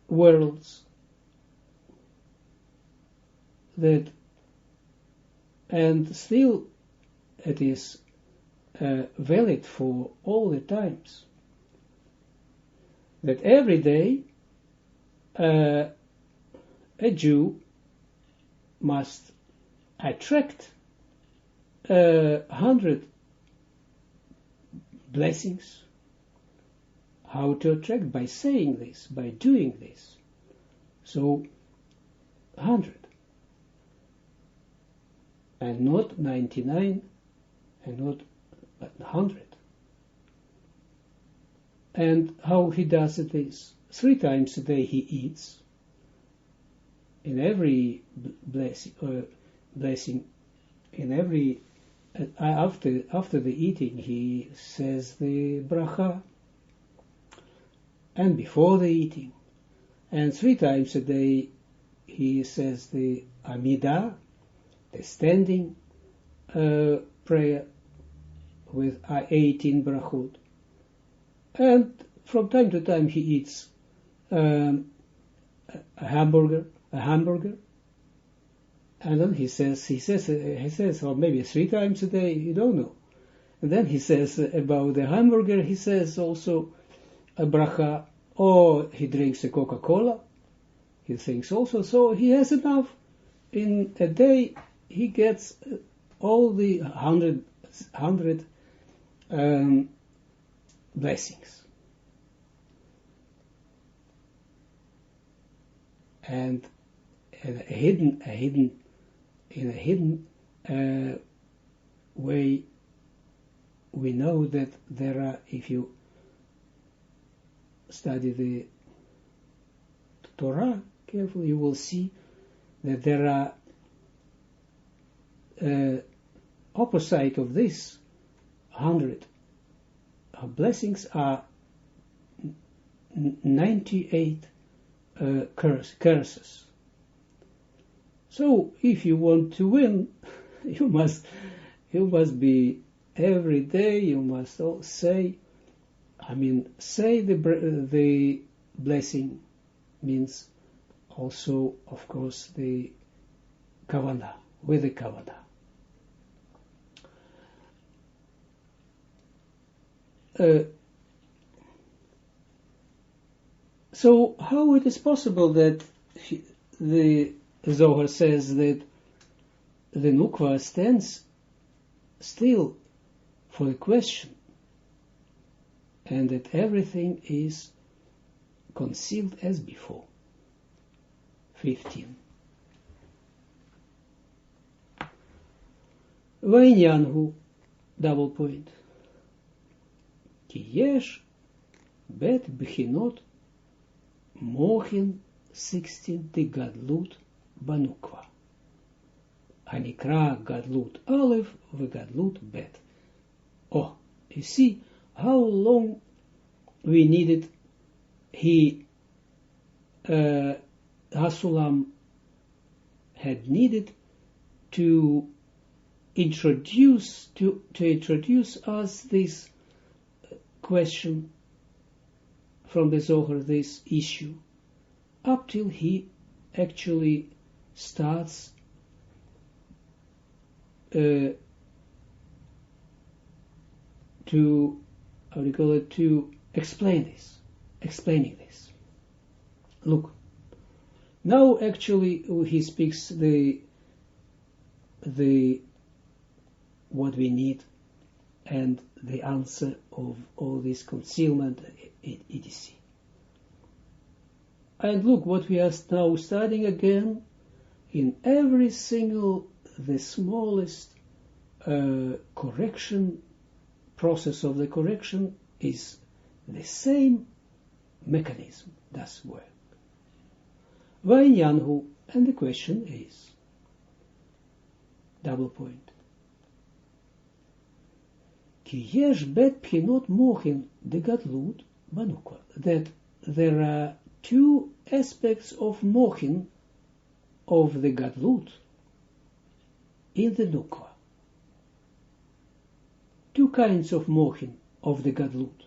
worlds, that, and still it is valid for all the times, that every day a Jew must attract 100 blessings. How to attract? By saying this, by doing this. So 100, and not 99, and not but 100. And how he does it is 3 times a day he eats. In every blessing, in every after the eating he says the bracha, and before the eating, and 3 times a day he says the Amidah, the standing prayer with 18 brachot, and from time to time he eats a hamburger, and then he says, or maybe 3 times a day, you don't know. And then he says about the hamburger, he says also a bracha, or he drinks a Coca-Cola, he thinks also, so he has enough. In a day, he gets all the 100 blessings. And in a hidden way, we know that there are, if you study the Torah carefully, you will see that there are opposite of this 100 blessings are 98 curses. So if you want to win, you must be every day. You must say the blessing, means also, of course, the kavanah, with the kavanah. So how it is possible that the Zohar says that the Nukva stands still for the question, and that everything is concealed as before? 15. V'inyan hu, double point, ki yesh bet b'chinot mochin 16 tigadlut banukva. Hanikra Gadlut Aleph Gadlut Bet. Oh, you see how long we needed Hasulam had needed to introduce us this question from the Zohar, this issue, up till he actually starts to explaining this. Look, now actually he speaks the what we need and the answer of all this concealment, etc. And look, what we are now studying again, in every single, the smallest correction, process of the correction is the same mechanism, does work. Vainyanhu, and the question is, double point. Ki yesh bet pchinot mochin de gadlut banukwa, that there are two aspects of mochin, of the gadlut, in the nukwa. Two kinds of mochin of the gadlut.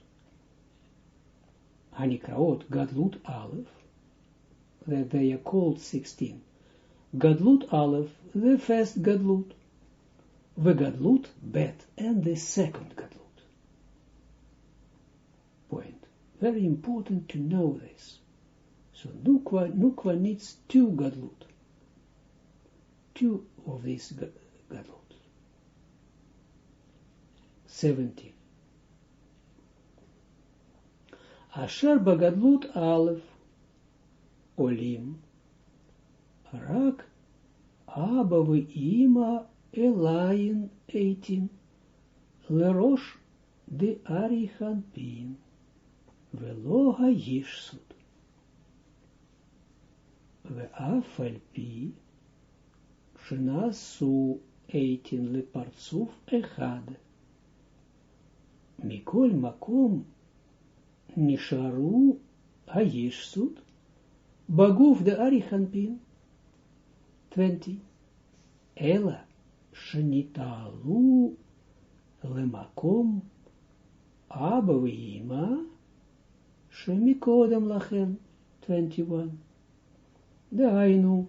Hanikraot gadlut aleph, that they are called 16. Gadlut aleph, the first gadlut. The gadlut bet, and the second gadlut. Point. Very important to know this. So Nukwa needs two gadlut. Two of these gadlut. 17. Asher bagadlut aleph olim rak Abba ve'ima elayin 18 lerosh de arichan pin velo hayishsut ve'af al pi shenasu 18 lepartzuf echad mikol makom nisharu hayishsut baguf de arichan pin 20 Ela shenitalu lemakom Abba ve'ima shemikodem lachem 21 Dehainu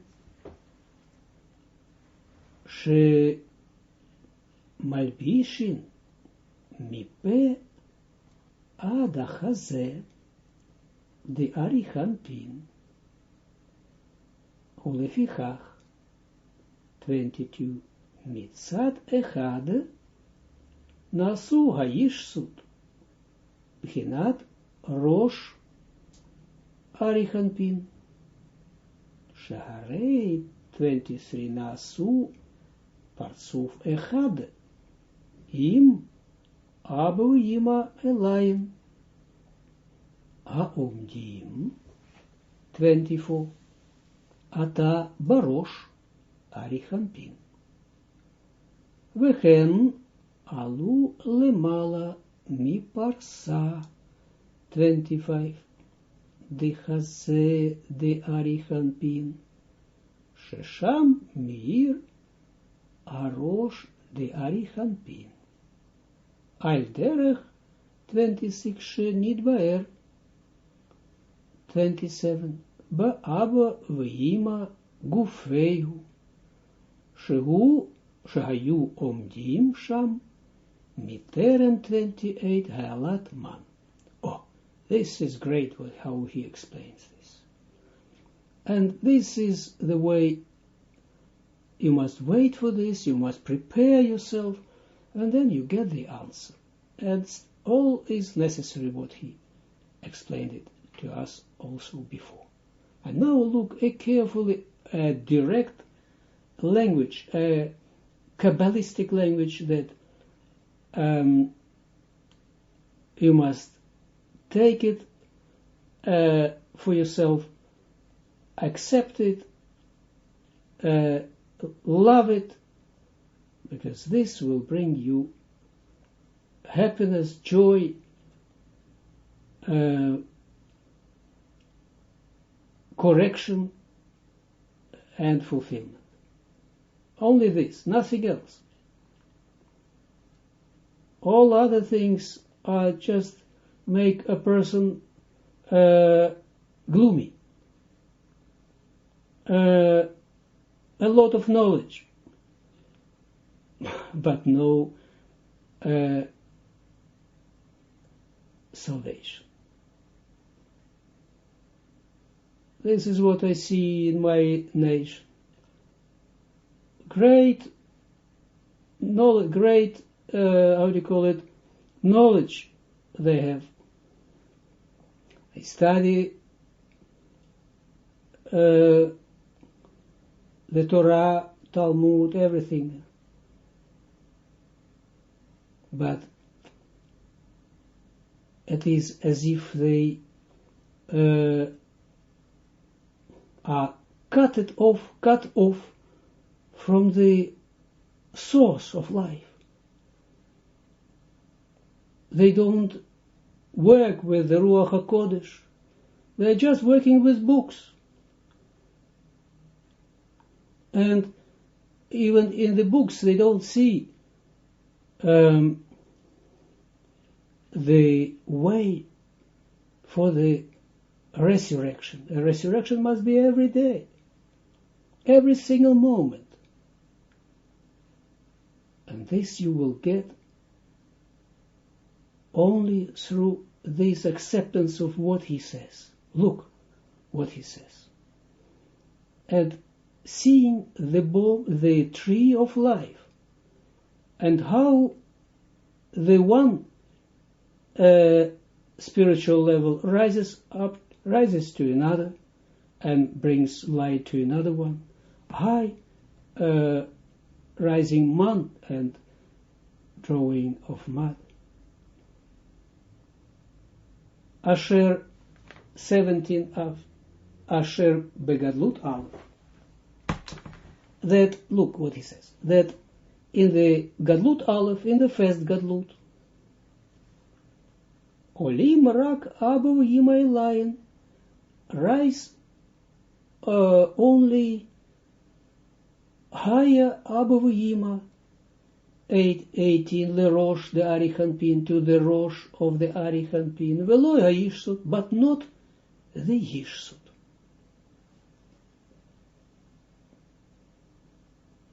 shemalbishin mipe ad hachaze de arichan pin ulefichach 22 Mitzad echad nasu hayishsut b'chinat rosh arichan pin shaharei 23 nasu partzuf echad im abu yima elayim haomdim 24 ata barosh arichan pin. Vehen alu lemala mi parsa 25 de chase de arichan pin shesham mir arosh de arichan pin al derech 26 shenit baer 27 ba'aba ve'ima gufeihu Shahayu omdim sham miteren 28 halat man. Oh, this is great how he explains this. And this is the way you must wait for this, you must prepare yourself, and then you get the answer. And all is necessary what he explained it to us also before. And now look carefully at direct language, a Kabbalistic language that you must take it for yourself, accept it, love it, because this will bring you happiness, joy, correction, and fulfillment. Only this, nothing else. All other things are just make a person gloomy. A lot of knowledge, but no salvation. This is what I see in my nation. Great knowledge, knowledge they have. They study the Torah, Talmud, everything. But it is as if they are cut off from the source of life. They don't work with the Ruach HaKodesh. They're just working with books. And even in the books, they don't see the way for the resurrection. A resurrection must be every day, every single moment. And this you will get only through this acceptance of what he says. Look what he says. And seeing the tree of life, and how the one spiritual level rises to another, and brings light to another one, high rising mud and drawing of mud. Asher 17 of Asher begadlut Aleph. That, look what he says, that in the Gadlut Aleph, in the first Gadlut, Olim rak abu yimai lion, rise only higher abu yima, 18 le rosh the Arichanpin, to the rosh of the Arichanpin, velo yishsut, but not the yishsut.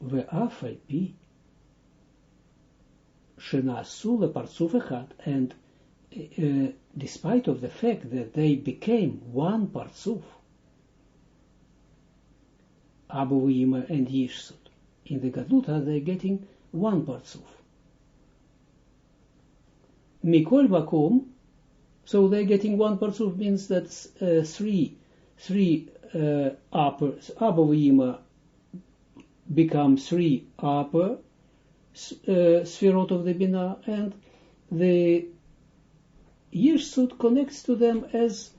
Ve'af al pi shenasu lepartzuf echad, and despite of the fact that they became one partzuf, Abu Yima and Yishsut, in the Gadluta they're getting one partzuf. Mikol Vakum, so they're getting one partzuf means that three upper, Abu Yima become three upper Sfirot of the Binah, and the Yishsut connects to them as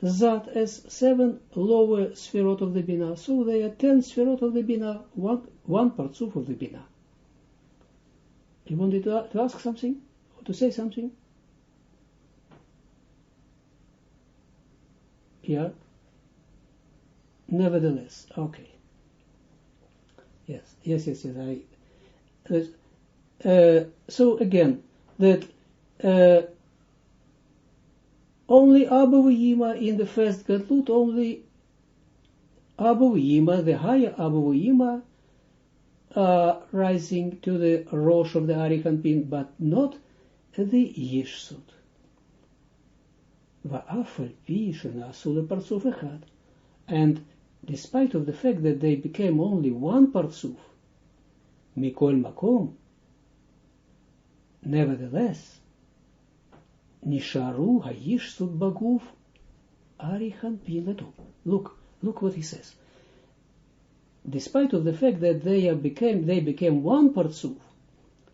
Zat, as 7 lower Sfirot of the Binah. So they are 10 Sfirot of the Binah, one Partzuf of the Binah. You wanted to ask something? Or to say something? Yeah? Nevertheless, okay. Yes. So again, that only Abu Yima in the first Gadlut, only Abu Yima, the higher Abu Yima, rising to the Rosh of the Arichanpin, but not the Yishsut. Va'af al pi shenasu lepartzuf echad, and despite of the fact that they became only one partzuf, mikol makom, nevertheless, nisharu hayishsut baguf Arichanpin leto. Look what he says. Despite of the fact that they became one partzuf,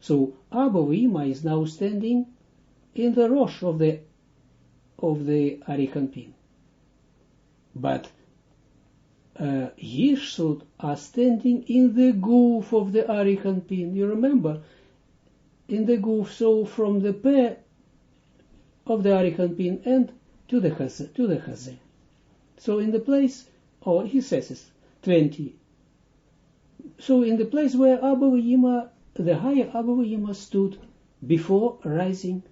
so Abu Yima is now standing in the Rosh of the Arichanpin. But Yishsut are standing in the goof of the Arichanpin. You remember? In the goof, so from the Peh of the Arichanpin and to the Chazeh. So in the place, he says it's 20. So in the place where Abba Yima, the higher Abba Yima stood before rising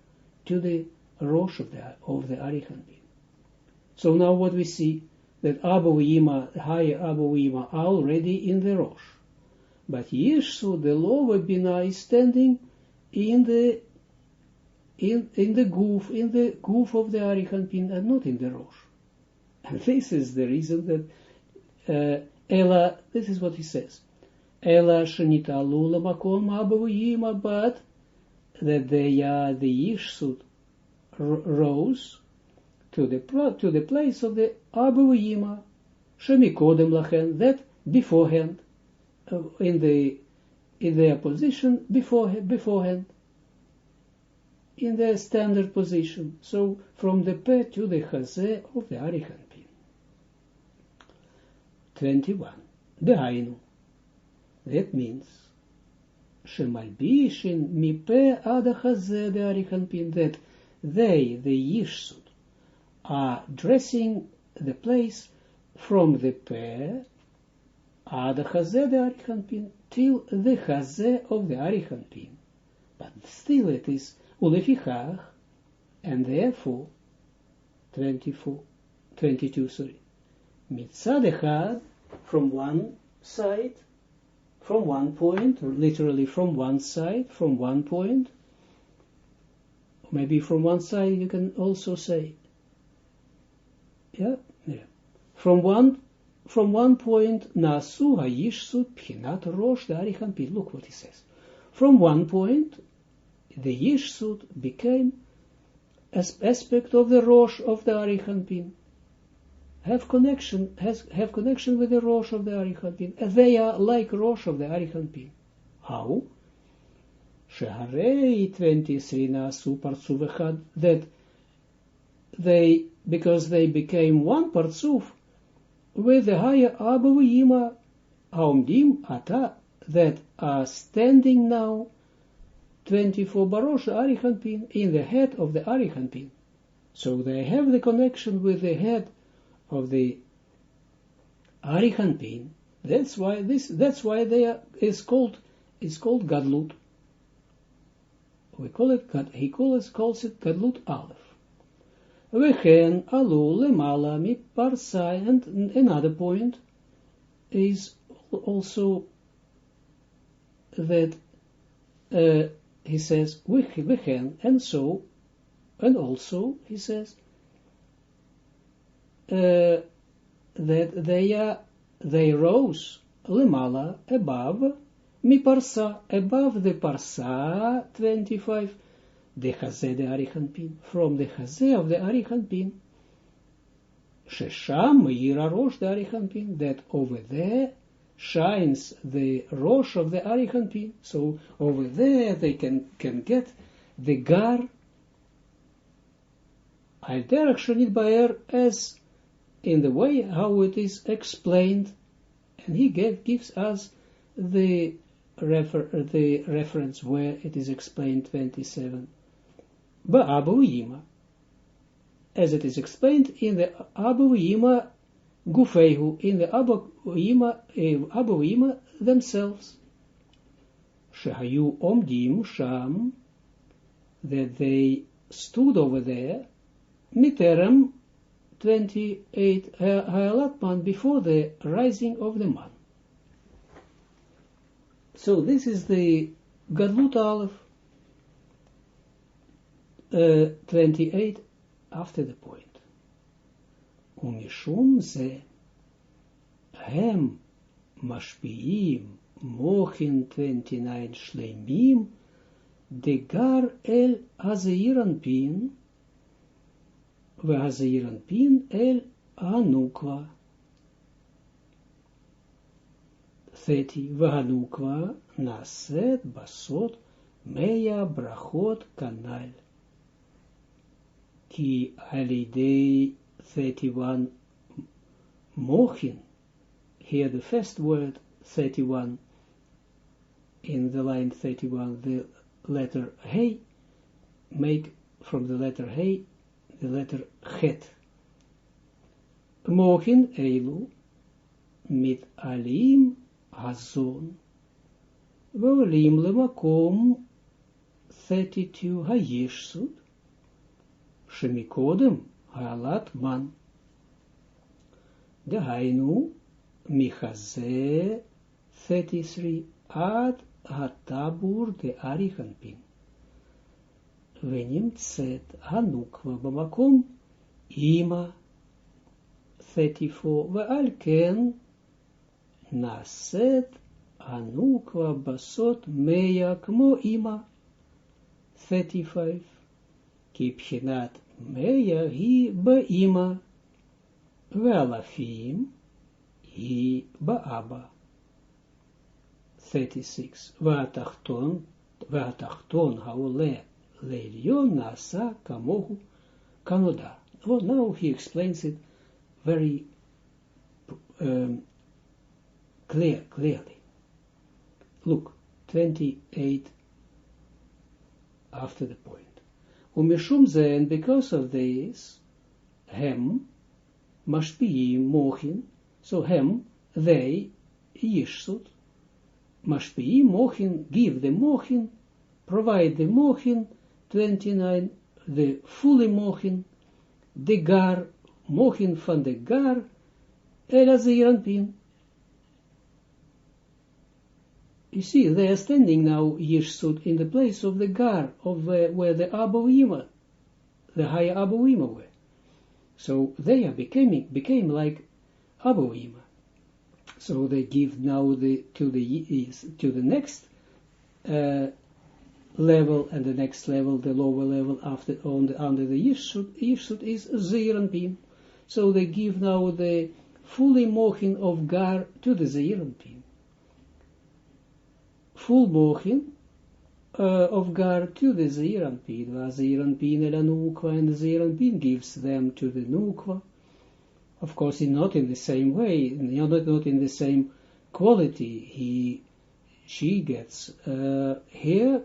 to the Rosh of the Arichanpin. So now what we see, that Abba Yima, higher Abba Yima, are already in the Rosh. But Yeshua, the lower Bina, is standing in the goof of the Arichanpin and not in the Rosh. And this is the reason that Ela, this is what he says. Ela shenitalu lamakom Abba Yima, but that the Yishsut rose to the place of the Abba Yima, shemikodem lachen, that beforehand, in their position beforehand, in their standard position. So from the Peh to the Chazeh of the Arichanpin. 21. Dehainu. That means shemalbishin mi Peh ad Chazeh the Arichanpin, that they, the Yishsut, are dressing the place from the Peh ad Chazeh the Arichanpin till the Chazeh of the Arichanpin. But still it is ulefichach, and therefore 22, mitzad echad, from one side, from one point, or literally from one side, from one point, maybe from one side you can also say, from one point, nasu hayishsut pchinat rosh the Arichanpin. Look what he says. From one point, the Yishsut became as aspect of the Rosh of the Arichanpin. Have connection with the Rosh of the Arichanpin. They are like Rosh of the Arichanpin. How? Sheharei 23 nasu partzuf echad, that because they became one partzuf with the higher Abba Yima haomdim ata, that are standing now 24 Barosh Arichanpin, in the head of the Arichanpin. So they have the connection with the head of the Arichanpin. That's why is called Gadlut. We call it he calls it Gadlut Aleph. Vechen alu lemala mi parsa, and another point is also that he says, and so, and also, he says, that they rose, limala, above, mi parsa, above the parsa, 25, the Chazeh the Arichanpin, from the Chazeh of the Arichanpin, shesham meira rosh the Arichanpin, that over there shines the Rosh of the Arichanpin. So over there they can get the Gar al derech shenit ba'er, as in the way how it is explained, and he gives us the reference where it is explained 27. Ba'Abba Yima, as it is explained in the Abba Yima Gufeihu, in the Abba Yima themselves. Shehayu omdim sham, that they stood over there, miterem 28 Ha'alatman, before the rising of the man. So this is the Gadlut Aleph 28 after the point. Umishum ze hem mashpiim mochin 29 shleimim degar el hazeiranpin vehazeiranpin el anukva 30 vehanukva naset basot meya brachot kanal ki alidei 31 mochin here the first word, 31, in the line 31, the letter He, make from the letter He, the letter Het. Mochin Eilu, mit alim hazon, ve'olim lemakom 32 hayishsut, shemikodem ha'alat man. Dehainu, michaze 33, ad hatabur de arichanpin. Venimtzet hanukva bamakom ima 34, ve'alken naset hanukva basot meya kmo ima 35, kipchinat meya hi ba'ima ve'alafim hi ba'aba 36, ve'atachton haole le'elyon nasa kamohu kanoda. Well, now he explains it very clearly. Look, 28 after the point. Umeshum ze, and because of this, hem, mashpiim, mochin, so hem, they, yishsut, mashpiim, mochin, give the mochin, provide the mochin, 29, the fully mochin, the gar, mochin van de gar, elaziranpin. You see, they are standing now, Yishsut, in the place of the gar, of where the Abouima, the high Abouima were. So they are became like Abouima. So they give now to the next level, and the next level, the lower level under the Yishsut is Zeiranpin. So they give now the fully mochin of gar to the Zeiranpin. Full mochin of gar to the Zeiranpin. Zeiranpin el nukwa, and the Zeiranpin gives them to the nukwa. Of course, not in the same way, not in the same quality. She gets her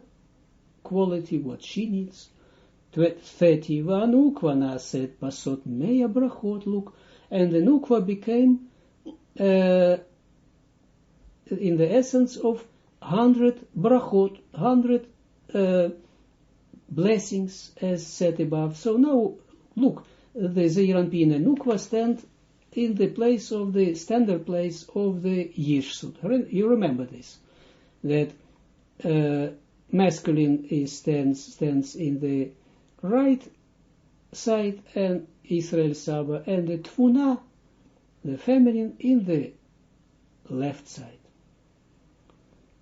quality, what she needs. 30, nukwa naset pasot meya brachot, look, and the nukwa became in the essence of 100 brachot, 100 blessings, as said above. So now, look, the Zeiranpin and Nukwa stand in the place of the standard place of the Yishsut. You remember this, that masculine stands in the right side, and Israel Saba, and the Tfuna, the feminine, in the left side.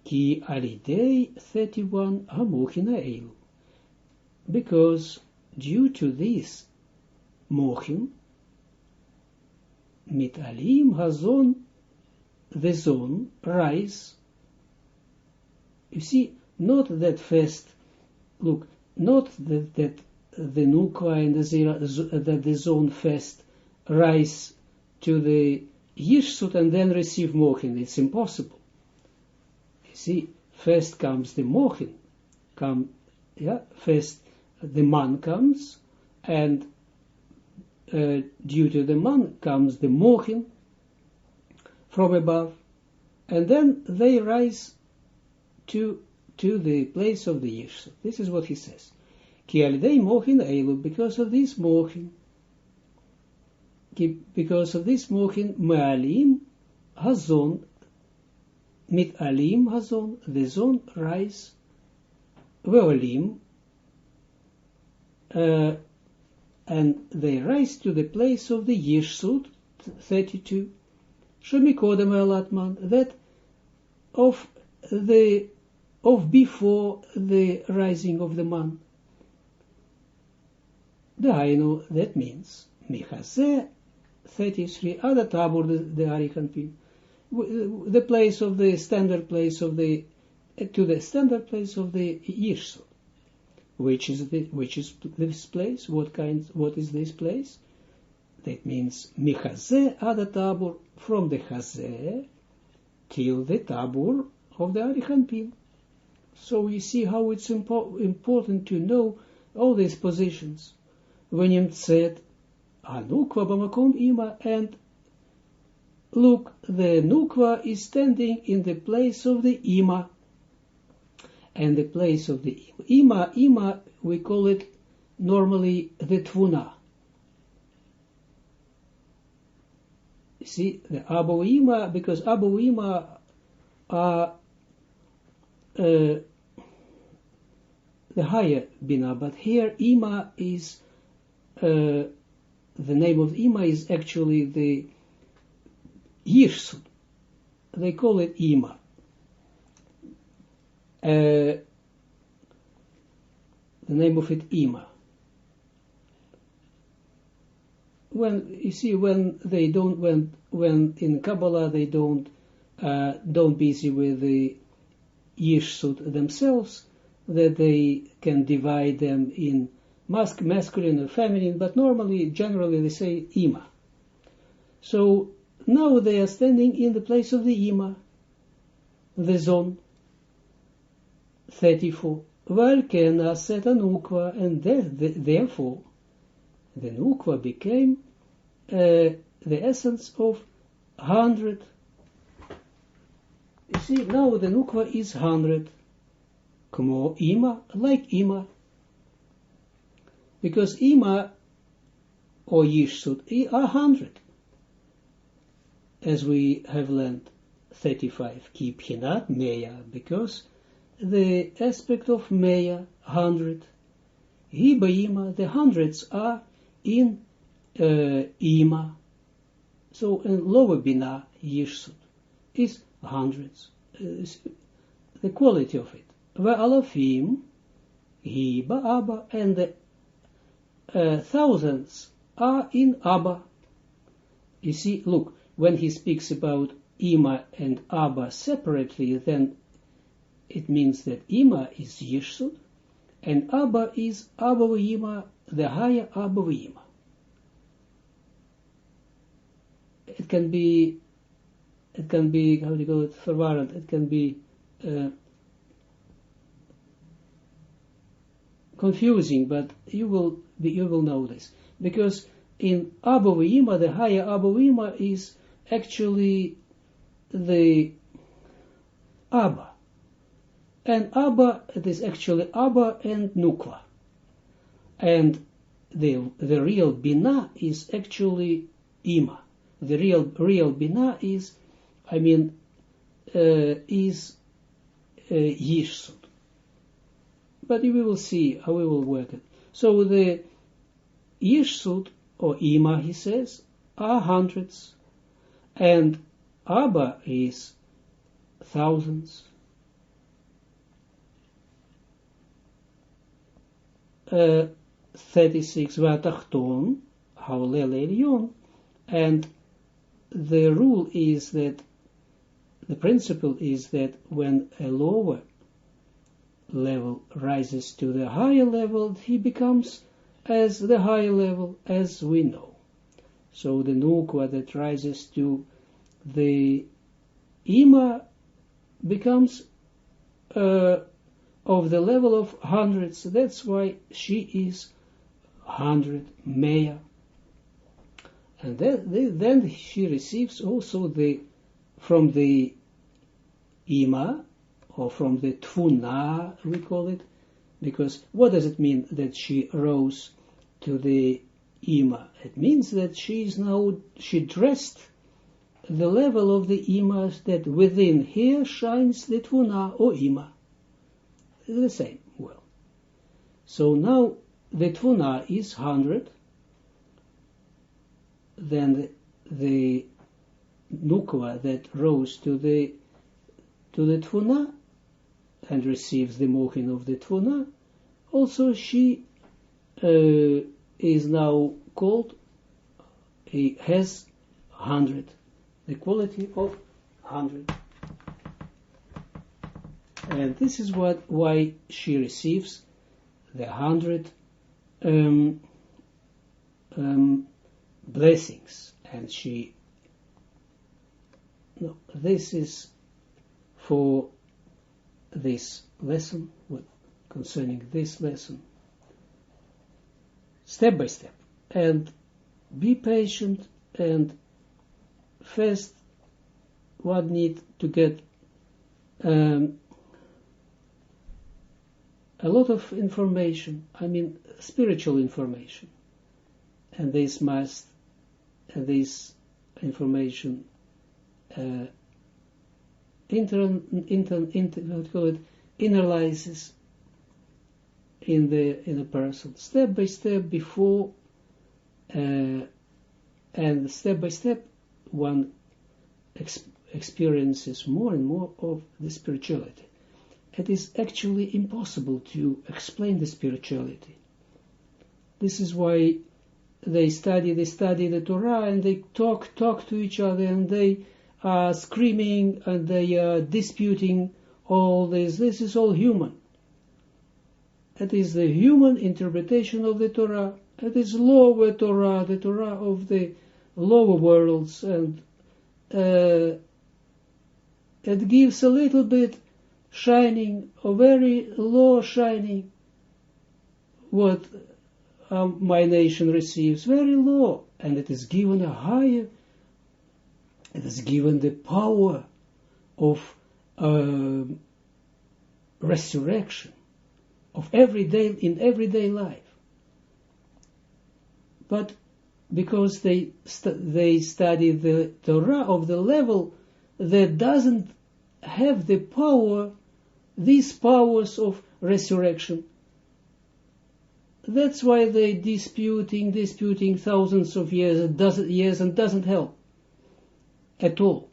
Ki alidei 31 hamochina eilu. Because due to this mochin, mit alim hazon, the zone rise. You see, not that first, look, not that the nukwa and the zera, that the zone first rise to the yishsut and then receive mochin. It's impossible. See, first comes the mochin, first the man comes, and due to the man comes the mochin from above, and then they rise to the place of the yishsut. This is what he says. Ki alidei mochin eilu, because of this mochin, me'alim hazon, mit alim hazon, the zone rise, ve'olim, and they rise to the place of the Yishsut, 32, shemikodem elatman, that of before the rising of the man. Dainu, that means, michase, 33, adatabur the arichanpin, the place of the standard place of the, to the standard place of the Yishsut. Which is this place? What is this place? That means michazeh ad tabur, from the chazeh till the tabur of the Arichampin. So you see how it's important to know all these positions. When you said Anukva b'makom ima, and look, the nukva is standing in the place of the ima, and the place of the ima, we call it normally the tvuna. See, the abu ima, because abu ima are the higher bina, but here ima is the name of ima is actually the Yishsud. They call it ima. The name of it ima. When you see, when they don't, when in Kabbalah they don't busy with the Yishsud themselves, that they can divide them in masculine or feminine, but normally, generally, they say ima. So now they are standing in the place of the ima, the zone 34. Valkena set a nukva, and therefore the nukva became the essence of 100. You see, now the nukva is 100. Kmo ima, like ima. Because ima or yishsud are 100. As we have learned 35. Ki phinat meya, because the aspect of meya, 100. Hi ba'ima, the hundreds are in ima. So in lower bina, yishsud, is hundreds. The quality of it. Ve'alafim, hi ba'aba, and the thousands are in abba. You see, look, when he speaks about ima and abba separately, then it means that ima is yishsud, and abba is abba v'ima, the higher abba v'ima. It can be, how do you call it, verwarrend, it can be confusing, but you will know this, because in abba v'ima, the higher abba v'ima is actually the abba, and abba, it is actually abba and nukva, and the real bina is actually ima. The real bina is, is yishsud. But we will see how we will work it. So the yishsud or ima, he says, are hundreds, and abba is thousands. 36 Vatachton, Haolel Elyon, and the rule is that, the principle is that when a lower level rises to the higher level, he becomes as the higher level, as we know. So the nukwa that rises to the ima becomes of the level of hundreds. That's why she is 100 meya. And then she receives also from the ima, or from the tvuna, we call it, because what does it mean that she rose to the ima? It means that she dressed the level of the ima, that within here shines the tvuna or ima. The same. Well, so now the tvuna is 100, then the nukwa that rose to the tvuna and receives the mochin of the tvuna, also she is now called, he has 100, the quality of 100. And this is why she receives the 100 blessings, and this is for this lesson, concerning this lesson, step by step, and be patient, and first one need to get a lot of information, spiritual information, and this information internalizes in a person step by step before, and step by step one experiences more and more of the spirituality. It is actually impossible to explain the spirituality. This is why they study the Torah, and they talk to each other, and they are screaming, and they are disputing all this. This is all human. It is the human interpretation of the Torah. It is lower Torah, the Torah of the lower worlds, and it gives a little bit shining, a very low shining, what my nation receives, very low, and it is given a higher, it is given the power of resurrection, of in everyday life. But because they study the Torah of the level that doesn't have the power, these powers of resurrection, that's why they disputing thousands of years and doesn't help at all.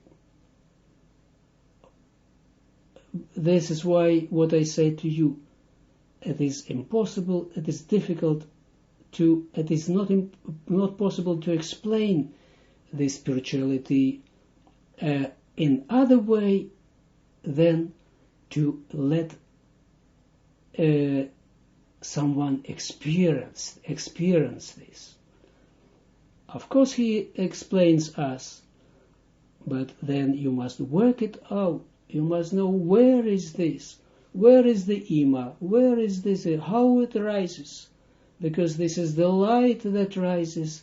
This is why what I say to you, it is impossible, it is difficult it is not possible to explain the spirituality in other way than to let someone experience this. Of course, he explains us, but then you must work it out. You must know where is this, where is the Ima, where is this, how it rises, because this is the light that rises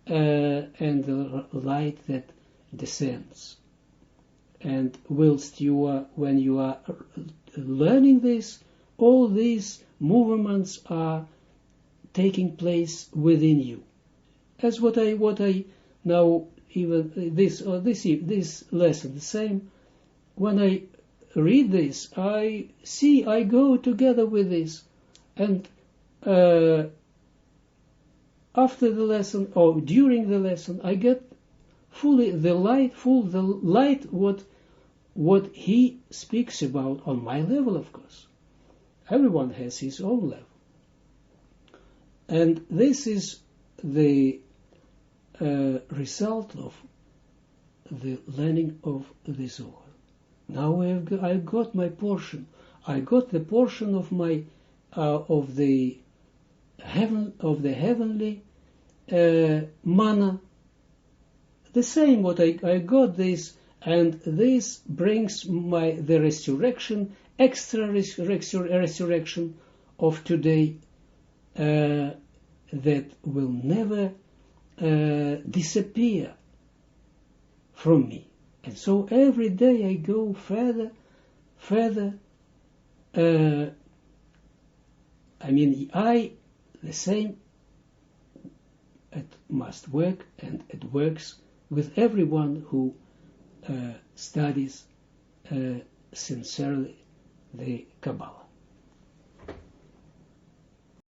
and the light that descends. And whilst when you are learning this, all these movements are taking place within you. As what I now, even this lesson, the same, when I read this, I go together with this, and after the lesson, or during the lesson, I get fully the light, what he speaks about on my level, of course. Everyone has his own level. And this is the result of the learning of the Zohar. Now I got my portion. I got the portion of my of the heavenly manna. The same what I got this, and this brings the resurrection, extra resurrection of today that will never disappear from me. And so every day I go further. The same, it must work, and it works with everyone who studies sincerely the Kabbalah.